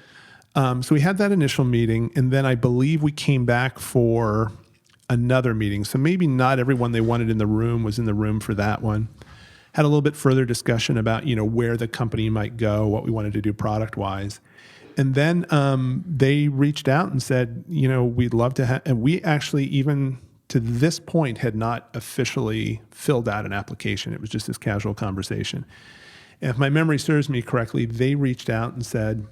So we had that initial meeting, and then I believe we came back for another meeting. So maybe not everyone they wanted in the room was in the room for that one. Had a little bit further discussion about, where the company might go, what we wanted to do product-wise. And then they reached out and said, we'd love to have, and we actually even to this point had not officially filled out an application. It was just this casual conversation. And if my memory serves me correctly, they reached out and said,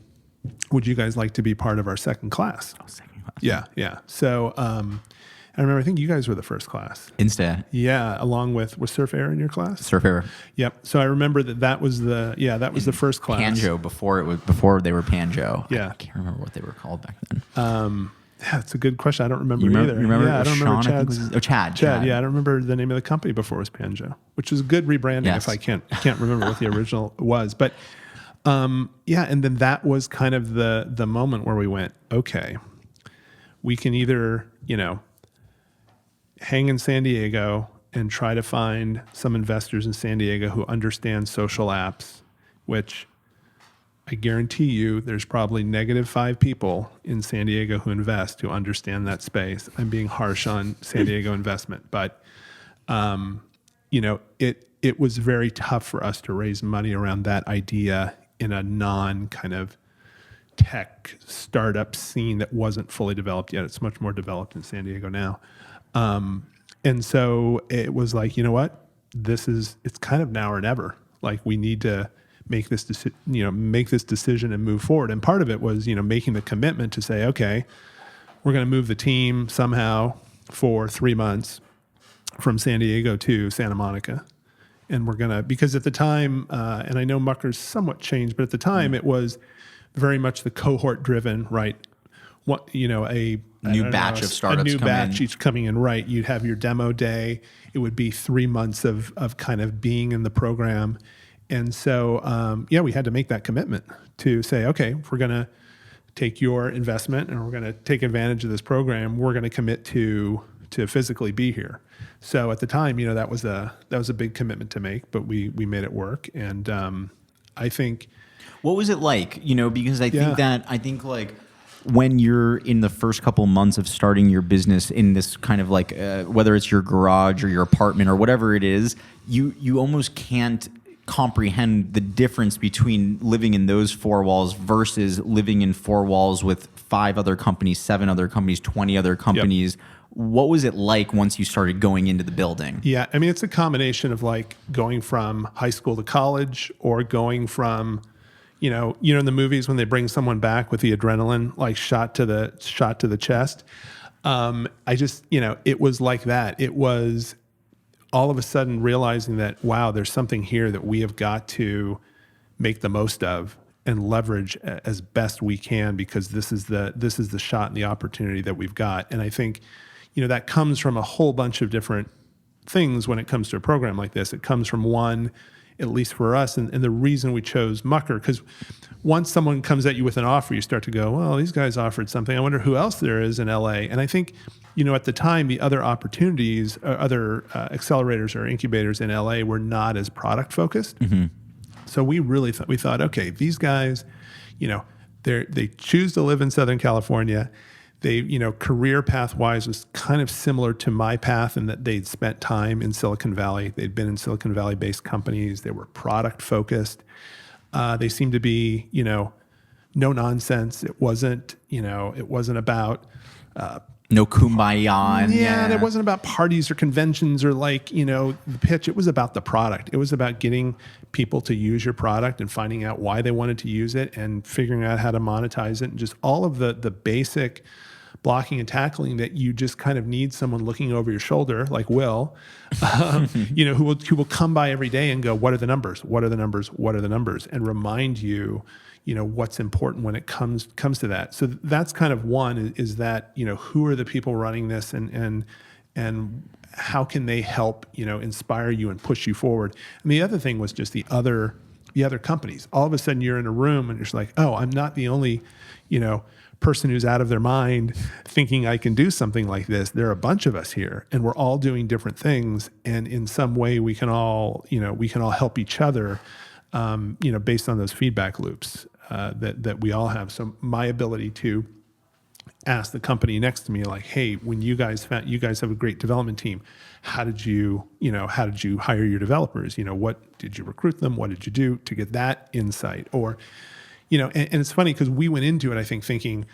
would you guys like to be part of our second class? Oh, second class. Yeah. So I remember, I think you guys were the first class. Instead. Yeah, along with, was Surf Air in your class? Surf Air. Yep. So I remember that was the first class. Panjo, before they were Panjo. Yeah. I can't remember what they were called back then. Yeah, it's a good question. I don't remember either. You remember? Yeah, I don't remember Chad. Chad. Yeah, I don't remember the name of the company before it was Panjo, which is good rebranding. Yes. If I can't remember what the original was, but and then that was kind of the moment where we went, okay, we can either hang in San Diego and try to find some investors in San Diego who understand social apps, which I guarantee you there's probably -5 people in San Diego who invest who understand that space. I'm being harsh on San Diego investment, but it was very tough for us to raise money around that idea in a non kind of tech startup scene that wasn't fully developed yet. It's much more developed in San Diego now. And so it was like, you know what, it's kind of now or never. Like, we need to make this decision and move forward. And part of it was, making the commitment to say, okay, we're going to move the team somehow for 3 months from San Diego to Santa Monica. and we're going to, because at the time, and I know Mucker's somewhat changed, but at the time it was very much the cohort driven, right? What, a new batch of startups, a new batch each coming in, right? You'd have your demo day. It would be 3 months of kind of being in the program. And so, we had to make that commitment to say, okay, if we're going to take your investment and we're going to take advantage of this program, we're going to commit to physically be here. So at the time, that was a big commitment to make, but we made it work. And I think, what was it like? Because I think like when you're in the first couple months of starting your business in this kind of like whether it's your garage or your apartment or whatever it is, you almost can't comprehend the difference between living in those four walls versus living in four walls with 5 other companies, 7 other companies, 20 other companies. Yep. What was it like once you started going into the building? Yeah, I mean, it's a combination of like going from high school to college, or going from, in the movies when they bring someone back with the adrenaline like shot to the chest. I just, it was like that. It was all of a sudden realizing that, wow, there's something here that we have got to make the most of and leverage as best we can, because this is the shot and the opportunity that we've got. And I think, that comes from a whole bunch of different things when it comes to a program like this. It comes from one, at least for us, and the reason we chose Mucker, because once someone comes at you with an offer, you start to go, well, these guys offered something. I wonder who else there is in LA. And I think, at the time, the other opportunities, other accelerators or incubators in LA were not as product focused. Mm-hmm. So we really thought, okay, these guys, they choose to live in Southern California. They, career path wise was kind of similar to my path in that they'd spent time in Silicon Valley. They'd been in Silicon Valley based companies. They were product focused. They seemed to be, no nonsense. It wasn't about, no kumbaya. Yeah, it wasn't about parties or conventions or like, the pitch. It was about the product. It was about getting people to use your product and finding out why they wanted to use it and figuring out how to monetize it, and just all of the basic blocking and tackling that you just kind of need someone looking over your shoulder, like Will, who will come by every day and go, what are the numbers? What are the numbers? What are the numbers? And remind you, what's important when it comes to that. So that's kind of one, is that, who are the people running this, and how can they help, inspire you and push you forward. And the other thing was just the other companies. All of a sudden you're in a room and you're just like, oh, I'm not the only, person who's out of their mind thinking I can do something like this. There are a bunch of us here, and we're all doing different things. And in some way we can all help each other, based on those feedback loops that we all have. So my ability to ask the company next to me, like, hey, when you guys have a great development team, how did you hire your developers? What did you recruit them? What did you do to get that insight? Or, and it's funny because we went into it, I think, thinking,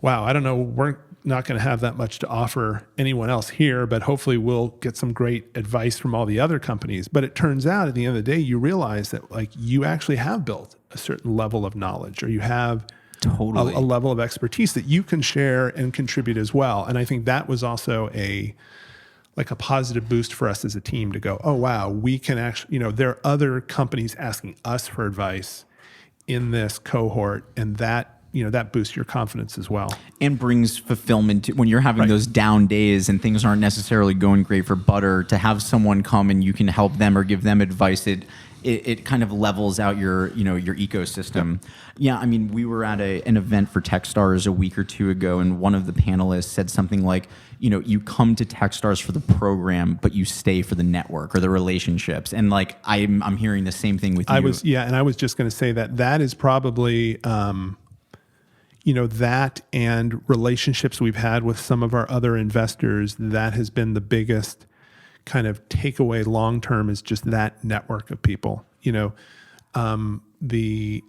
wow, I don't know, we're not going to have that much to offer anyone else here, but hopefully we'll get some great advice from all the other companies. But it turns out at the end of the day, you realize that like you actually have built a certain level of knowledge, or you have totally a level of expertise that you can share and contribute as well. And I think that was also a positive boost for us as a team to go, oh, wow, we can actually, there are other companies asking us for advice in this cohort, and that boosts your confidence as well. And brings fulfillment to, when you're having those down days and things aren't necessarily going great for butter, to have someone come and you can help them or give them advice, it kind of levels out your ecosystem. Yep. Yeah, I mean, we were at an event for Techstars a week or two ago, and one of the panelists said something like, you come to Techstars for the program, but you stay for the network or the relationships. And like I'm hearing the same thing with you. And I was just going to say that is probably that and relationships we've had with some of our other investors, that has been the biggest kind of takeaway long term, is just that network of people. The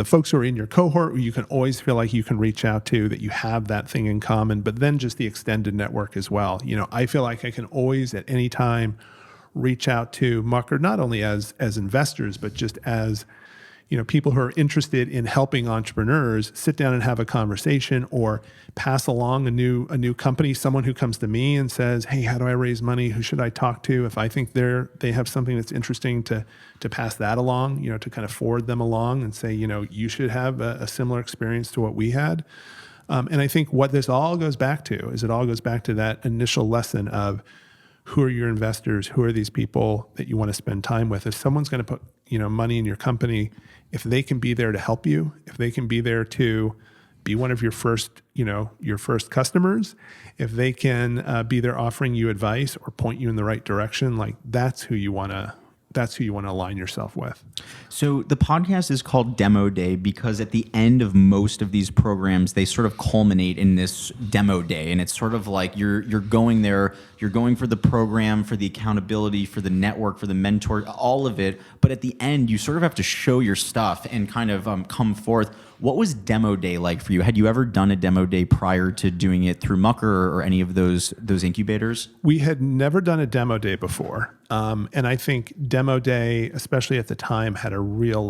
folks who are in your cohort, you can always feel like you can reach out to, that you have that thing in common, but then just the extended network as well. I feel like I can always at any time reach out to Mucker, not only as investors, but just as people who are interested in helping entrepreneurs sit down and have a conversation, or pass along a new company, someone who comes to me and says, hey, how do I raise money? Who should I talk to? If I think they have something that's interesting, to pass that along, to kind of forward them along and say, you should have a similar experience to what we had. And I think what this all goes back to is that initial lesson of, who are your investors? Who are these people that you want to spend time with? If someone's going to put money in your company, if they can be there to help you, if they can be there to be one of your first customers, if they can be there offering you advice or point you in the right direction, like that's who you want to align yourself with. So the podcast is called Demo Day because at the end of most of these programs, they sort of culminate in this demo day. And it's sort of like you're going there, you're going for the program, for the accountability, for the network, for the mentor, all of it. But at the end, you sort of have to show your stuff and kind of come forth. What was Demo Day like for you? Had you ever done a Demo Day prior to doing it through Mucker or any of those incubators? We had never done a Demo Day before. And I think Demo Day, especially at the time, had a real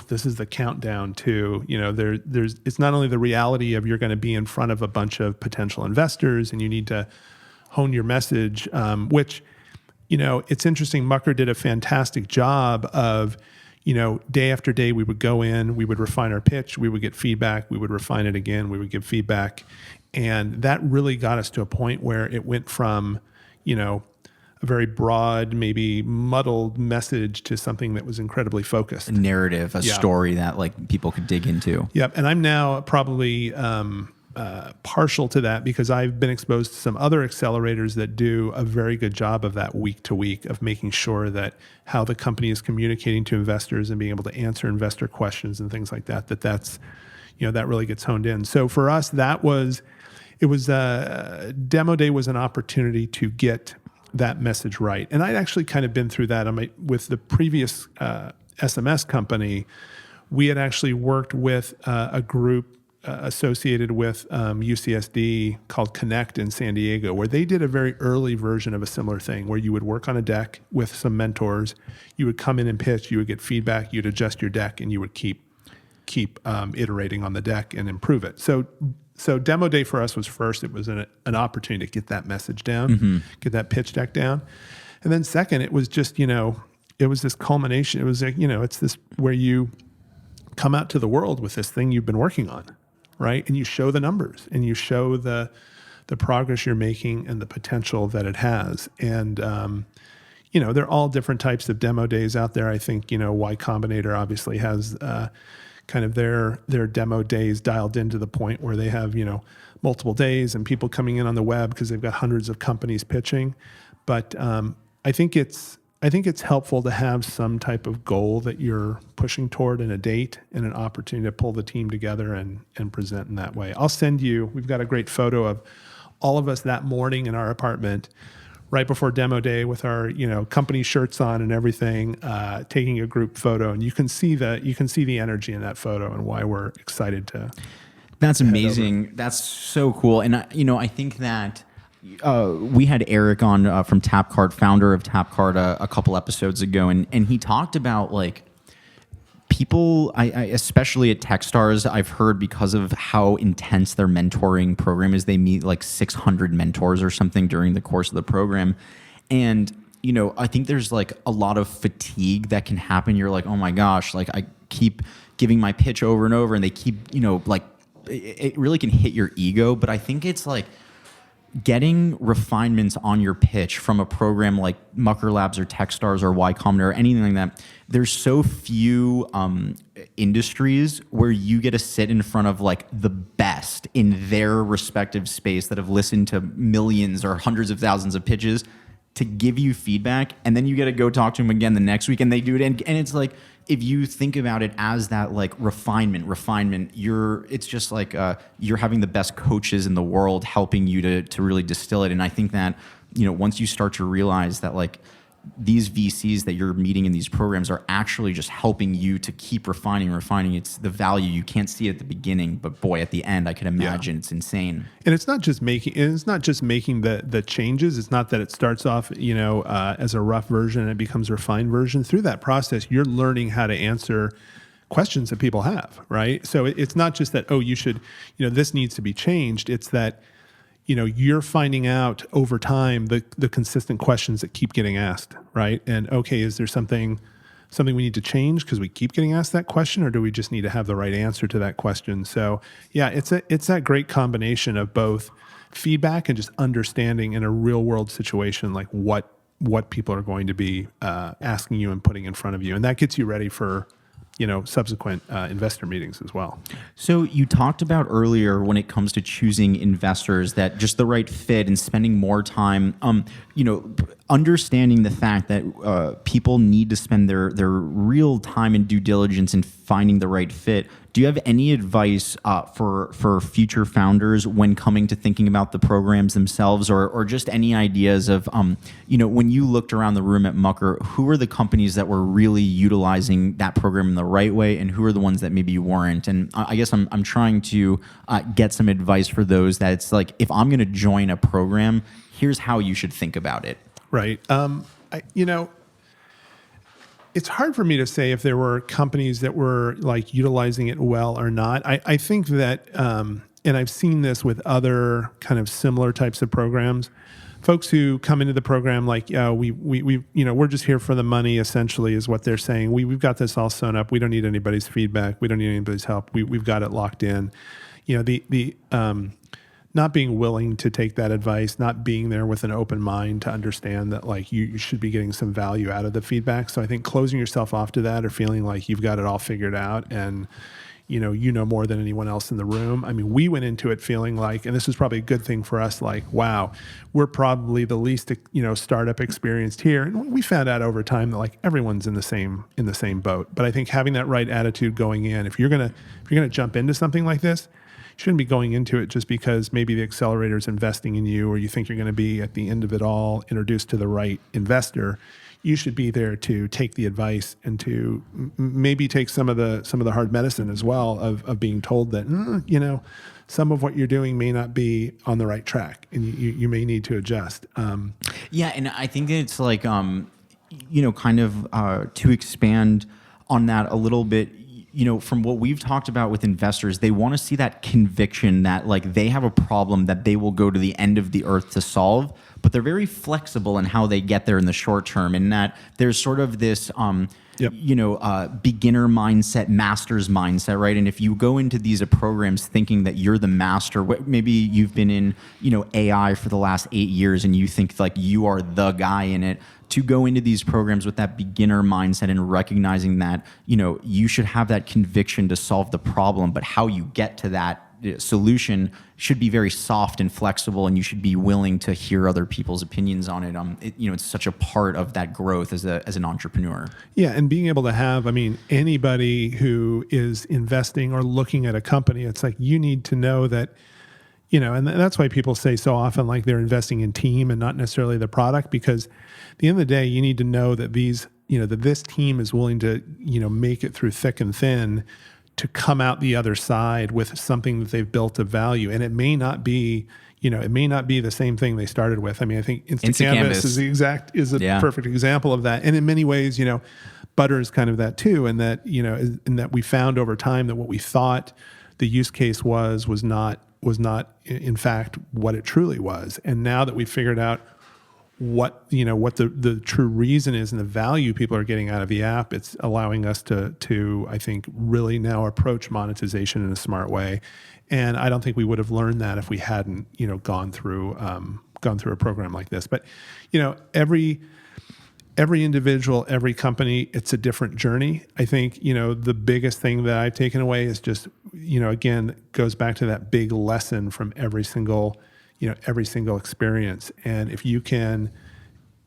this is the countdown to, it's not only the reality of you're going to be in front of a bunch of potential investors and you need to hone your message, which, it's interesting. Mucker did a fantastic job of, day after day, we would go in, we would refine our pitch, we would get feedback, we would refine it again, we would give feedback. And that really got us to a point where it went from, a very broad, maybe muddled message to something that was incredibly focused. A narrative, a story that people could dig into. Yep. And I'm now probably partial to that because I've been exposed to some other accelerators that do a very good job of that week to week, of making sure that how the company is communicating to investors and being able to answer investor questions and things like that, that really gets honed in. So for us, Demo Day was an opportunity to get that message right. And I'd actually kind of been through that with the previous SMS company. We had actually worked with a group associated with UCSD called Connect in San Diego, where they did a very early version of a similar thing, where you would work on a deck with some mentors, you would come in and pitch, you would get feedback, you'd adjust your deck, and you would keep iterating on the deck and improve it. So Demo Day for us was first. It was an opportunity to get that message down, get that pitch deck down. And then second, it was just, it was this culmination. It was like, it's this where you come out to the world with this thing you've been working on, right? And you show the numbers and you show the progress you're making and the potential that it has. And, there are all different types of demo days out there. I think, Y Combinator obviously has kind of their demo days dialed in to the point where they have, multiple days and people coming in on the web because they've got hundreds of companies pitching. But I think it's helpful to have some type of goal that you're pushing toward, and a date and an opportunity to pull the team together and present in that way. I'll send you, we've got a great photo of all of us that morning in our apartment right before Demo Day with our, company shirts on and everything, taking a group photo. And you can see the energy in that photo and why we're excited to. That's amazing. That's so cool. And I think that we had Eric on from TapCard, founder of TapCard, a couple episodes ago, and he talked about people, I especially at Techstars, I've heard because of how intense their mentoring program is, they meet 600 mentors or something during the course of the program. And, I think there's a lot of fatigue that can happen. You're like, oh my gosh, I keep giving my pitch over and over and they keep, it really can hit your ego. But I think it's getting refinements on your pitch from a program like Mucker Labs or Techstars or Y Combinator or anything like that. There's so few industries where you get to sit in front of the best in their respective space that have listened to millions or hundreds of thousands of pitches to give you feedback, and then you get to go talk to them again the next week and they do it. And it's if you think about it as that refinement, it's just you're having the best coaches in the world helping you to really distill it. And I think that, once you start to realize that these VCs that you're meeting in these programs are actually just helping you to keep refining. It's the value. You can't see it at the beginning, but boy, at the end, I can imagine it's insane. And it's not just making the changes. It's not that it starts off, as a rough version and it becomes a refined version. Through that process, you're learning how to answer questions that people have, right? So it's not just that, you should, this needs to be changed. It's that, you're finding out over time the consistent questions that keep getting asked, right? And okay, is there something we need to change because we keep getting asked that question, or do we just need to have the right answer to that question? So yeah, it's that great combination of both feedback and just understanding in a real world situation, like what people are going to be asking you and putting in front of you, and that gets you ready for subsequent investor meetings as well. So you talked about earlier when it comes to choosing investors that just the right fit and spending more time, understanding the fact that people need to spend their real time and due diligence in finding the right fit. Do you have any advice for future founders when coming to thinking about the programs themselves, or just any ideas of, when you looked around the room at Mucker, who are the companies that were really utilizing that program in the right way, and who are the ones that maybe weren't? And I guess I'm trying to get some advice for those that it's like, if I'm going to join a program, here's how you should think about it. Right. It's hard for me to say if there were companies that were like utilizing it well or not. I think that, and I've seen this with other kind of similar types of programs, folks who come into the program like, we're just here for the money, essentially, is what they're saying. We've got this all sewn up. We don't need anybody's feedback. We don't need anybody's help. We've got it locked in. Not being willing to take that advice, not being there with an open mind to understand that like you should be getting some value out of the feedback. So I think closing yourself off to that, or feeling like you've got it all figured out and you know more than anyone else in the room. I mean, we went into it feeling like, and this is probably a good thing for us, like, wow, we're probably the least startup experienced here. And we found out over time that like everyone's in the same boat. But I think having that right attitude going in, if you're gonna jump into something like this, shouldn't be going into it just because maybe the accelerator is investing in you, or you think you're going to be at the end of it all introduced to the right investor. You should be there to take the advice and to maybe take some of the hard medicine as well of being told that some of what you're doing may not be on the right track, and you may need to adjust. Yeah, and I think it's like kind of to expand on that a little bit. From what we've talked about with investors, they want to see that conviction that like they have a problem that they will go to the end of the earth to solve, but they're very flexible in how they get there in the short term, and that there's sort of this beginner mindset, master's mindset, right? And if you go into these programs thinking that you're the master, maybe you've been in AI for the last 8 years and you think like you are the guy in it, to go into these programs with that beginner mindset and recognizing that, you should have that conviction to solve the problem, but how you get to that solution should be very soft and flexible, and you should be willing to hear other people's opinions on it. It's such a part of that growth as an entrepreneur. Yeah, and being able to have, anybody who is investing or looking at a company, it's like you need to know that, and that's why people say so often like they're investing in team and not necessarily the product, because at the end of the day, you need to know that that this team is willing to, make it through thick and thin to come out the other side with something that they've built of value. And it may not be, the ssame thing they started with. I think Instant Canvas is a perfect example of that. And in many ways, Butter is kind of that too. And that, in that we found over time that what we thought the use case was not in fact what it truly was. And now that we've figured out what the true reason is and the value people are getting out of the app, it's allowing us to I think really now approach monetization in a smart way. And I don't think we would have learned that if we hadn't gone through a program like this. But every individual, every company, it's a different journey. I think the biggest thing that I've taken away is just again goes back to that big lesson from every single experience. And if you can,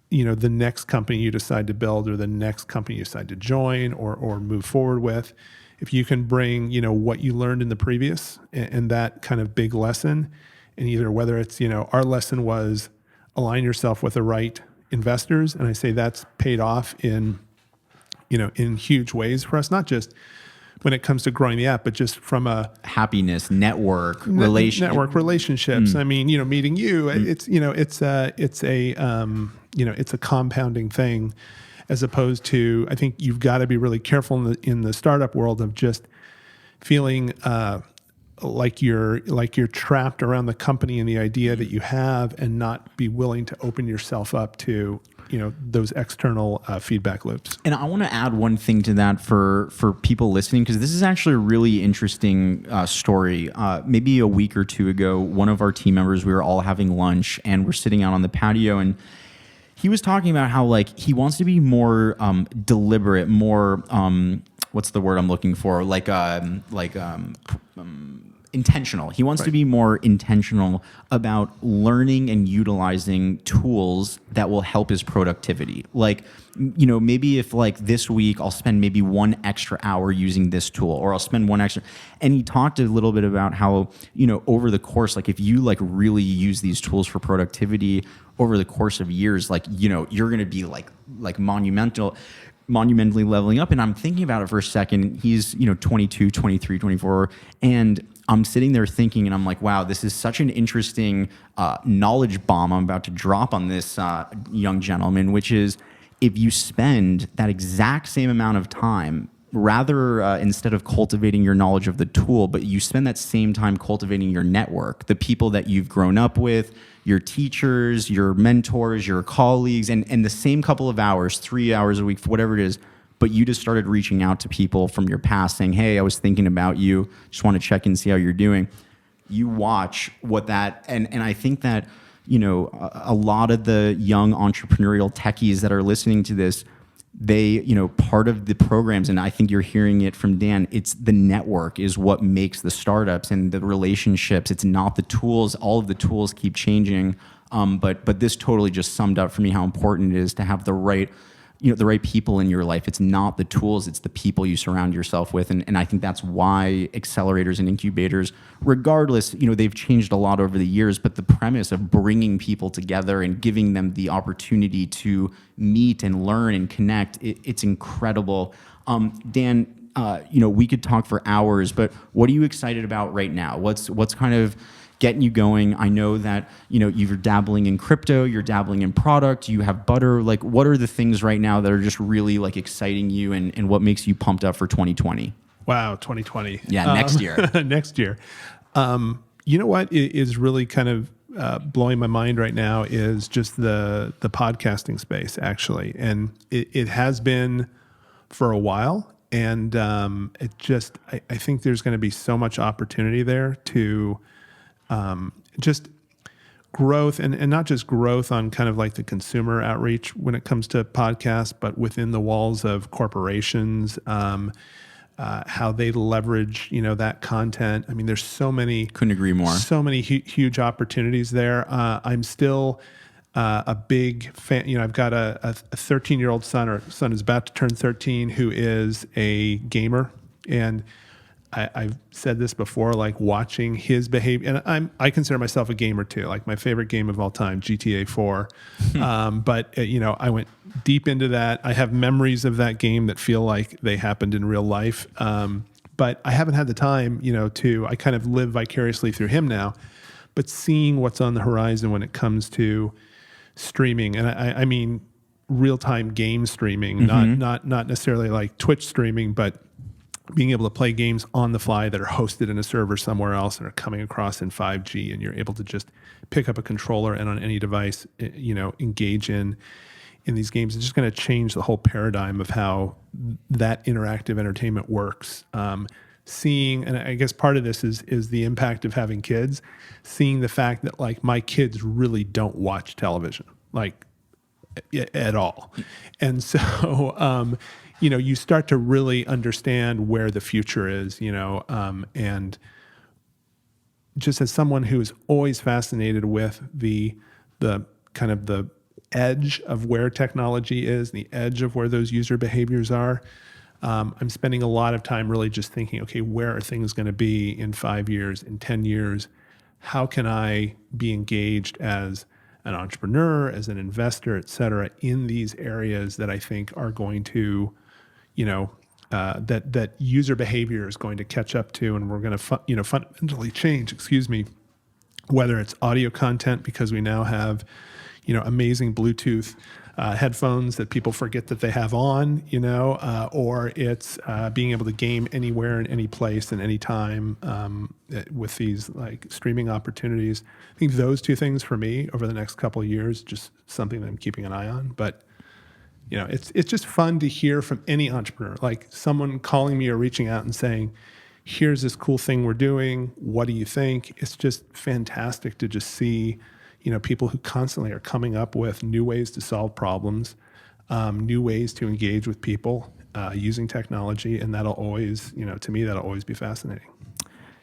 the next company you decide to build, or the next company you decide to join or move forward with, if you can bring, what you learned in the previous and that kind of big lesson, and either whether it's, our lesson was align yourself with the right investors, and I say that's paid off in huge ways for us, not just when it comes to growing the app, but just from a happiness, network relationships. I mean, meeting you, it's a compounding thing, as opposed to, I think you've got to be really careful in the startup world of just feeling like you're trapped around the company and the idea that you have, and not be willing to open yourself up to those external feedback loops. And I want to add one thing to that for people listening, because this is actually a really interesting story. Maybe a week or two ago, one of our team members, we were all having lunch and we're sitting out on the patio, and he was talking about how he wants to be more deliberate, more what's the word I'm looking for? Intentional. He wants to be more intentional about learning and utilizing tools that will help his productivity. Maybe if this week I'll spend maybe 1 extra hour using this tool, or I'll spend 1 extra. And he talked a little bit about how, over the course, if you really use these tools for productivity over the course of years, you're going to be monumentally leveling up. And I'm thinking about it for a second. He's 22, 23, 24, and I'm sitting there thinking, and I'm like, wow, this is such an interesting knowledge bomb I'm about to drop on this young gentleman, which is, if you spend that exact same amount of time, rather instead of cultivating your knowledge of the tool, but you spend that same time cultivating your network, the people that you've grown up with, your teachers, your mentors, your colleagues, and the same couple of hours, 3 hours a week, whatever it is, but you just started reaching out to people from your past saying, hey, I was thinking about you, just want to check and see how you're doing. You watch what that, and I think that, a lot of the young entrepreneurial techies that are listening to this, they, part of the programs, and I think you're hearing it from Dan, it's the network is what makes the startups and the relationships. It's not the tools. All of the tools keep changing. But this totally just summed up for me how important it is to have the right people in your life. It's not the tools, it's the people you surround yourself with. And I think that's why accelerators and incubators, regardless, they've changed a lot over the years, but the premise of bringing people together and giving them the opportunity to meet and learn and connect, it's incredible. Dan, we could talk for hours, but what are you excited about right now? What's kind of getting you going? I know that you're dabbling in crypto, you're dabbling in product, you have butter. What are the things right now that are just really exciting you, and what makes you pumped up for 2020? Wow, 2020. Yeah, next year. Next year. What is really kind of blowing my mind right now is just the podcasting space, actually, and it has been for a while, and I think there's going to be so much opportunity there to just growth, and not just growth on kind of the consumer outreach when it comes to podcasts, but within the walls of corporations, how they leverage, that content. I mean, there's so many. Couldn't agree more. So many huge opportunities there. I'm still a big fan. I've got a 13-year-old son, or son is about to turn 13, who is a gamer, and I've said this before, watching his behavior, and I consider myself a gamer too. My favorite game of all time, GTA 4. But I went deep into that. I have memories of that game that feel like they happened in real life. But I haven't had the time, I kind of live vicariously through him now. But seeing what's on the horizon when it comes to streaming, and I mean real-time game streaming, not necessarily Twitch streaming, but being able to play games on the fly that are hosted in a server somewhere else and are coming across in 5G, and you're able to just pick up a controller and on any device, engage in these games. It's just going to change the whole paradigm of how that interactive entertainment works. Seeing, and I guess part of this is the impact of having kids, seeing the fact that my kids really don't watch television at all. And so, you start to really understand where the future is, and just as someone who is always fascinated with the kind of the edge of where technology is, the edge of where those user behaviors are, I'm spending a lot of time really just thinking, okay, where are things going to be in 5 years, in 10 years? How can I be engaged as an entrepreneur, as an investor, et cetera, in these areas that I think are going to, that user behavior is going to catch up to, and we're going to fundamentally change, whether it's audio content, because we now have, amazing Bluetooth headphones that people forget that they have on, or it's being able to game anywhere and any place and any time with these like streaming opportunities. I think those two things for me over the next couple of years, just something that I'm keeping an eye on. But it's just fun to hear from any entrepreneur, like someone calling me or reaching out and saying, here's this cool thing we're doing. What do you think? It's just fantastic to just see, people who constantly are coming up with new ways to solve problems, new ways to engage with people using technology. And that'll always, to me, that'll always be fascinating.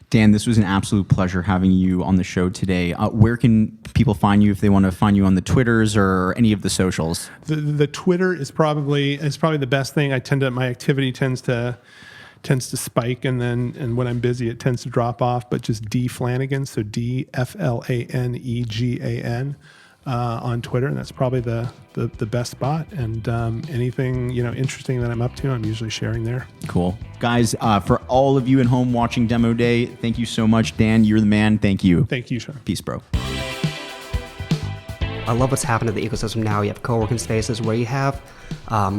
Dan, this was an absolute pleasure having you on the show today. Where can people find you if they want to find you on the Twitters or any of the socials? The Twitter is probably the best thing. My activity tends to spike, and when I'm busy, it tends to drop off. But just D Flanegan, so DFLANEGAN on Twitter, and that's probably the best spot. And anything interesting that I'm up to, I'm usually sharing there. Cool, guys. For all of you at home watching Demo Day, thank you so much, Dan. You're the man. Thank you. Thank you, Sean. Peace, bro. I love what's happened to the ecosystem now. You have co-working spaces where you have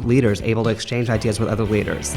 leaders able to exchange ideas with other leaders.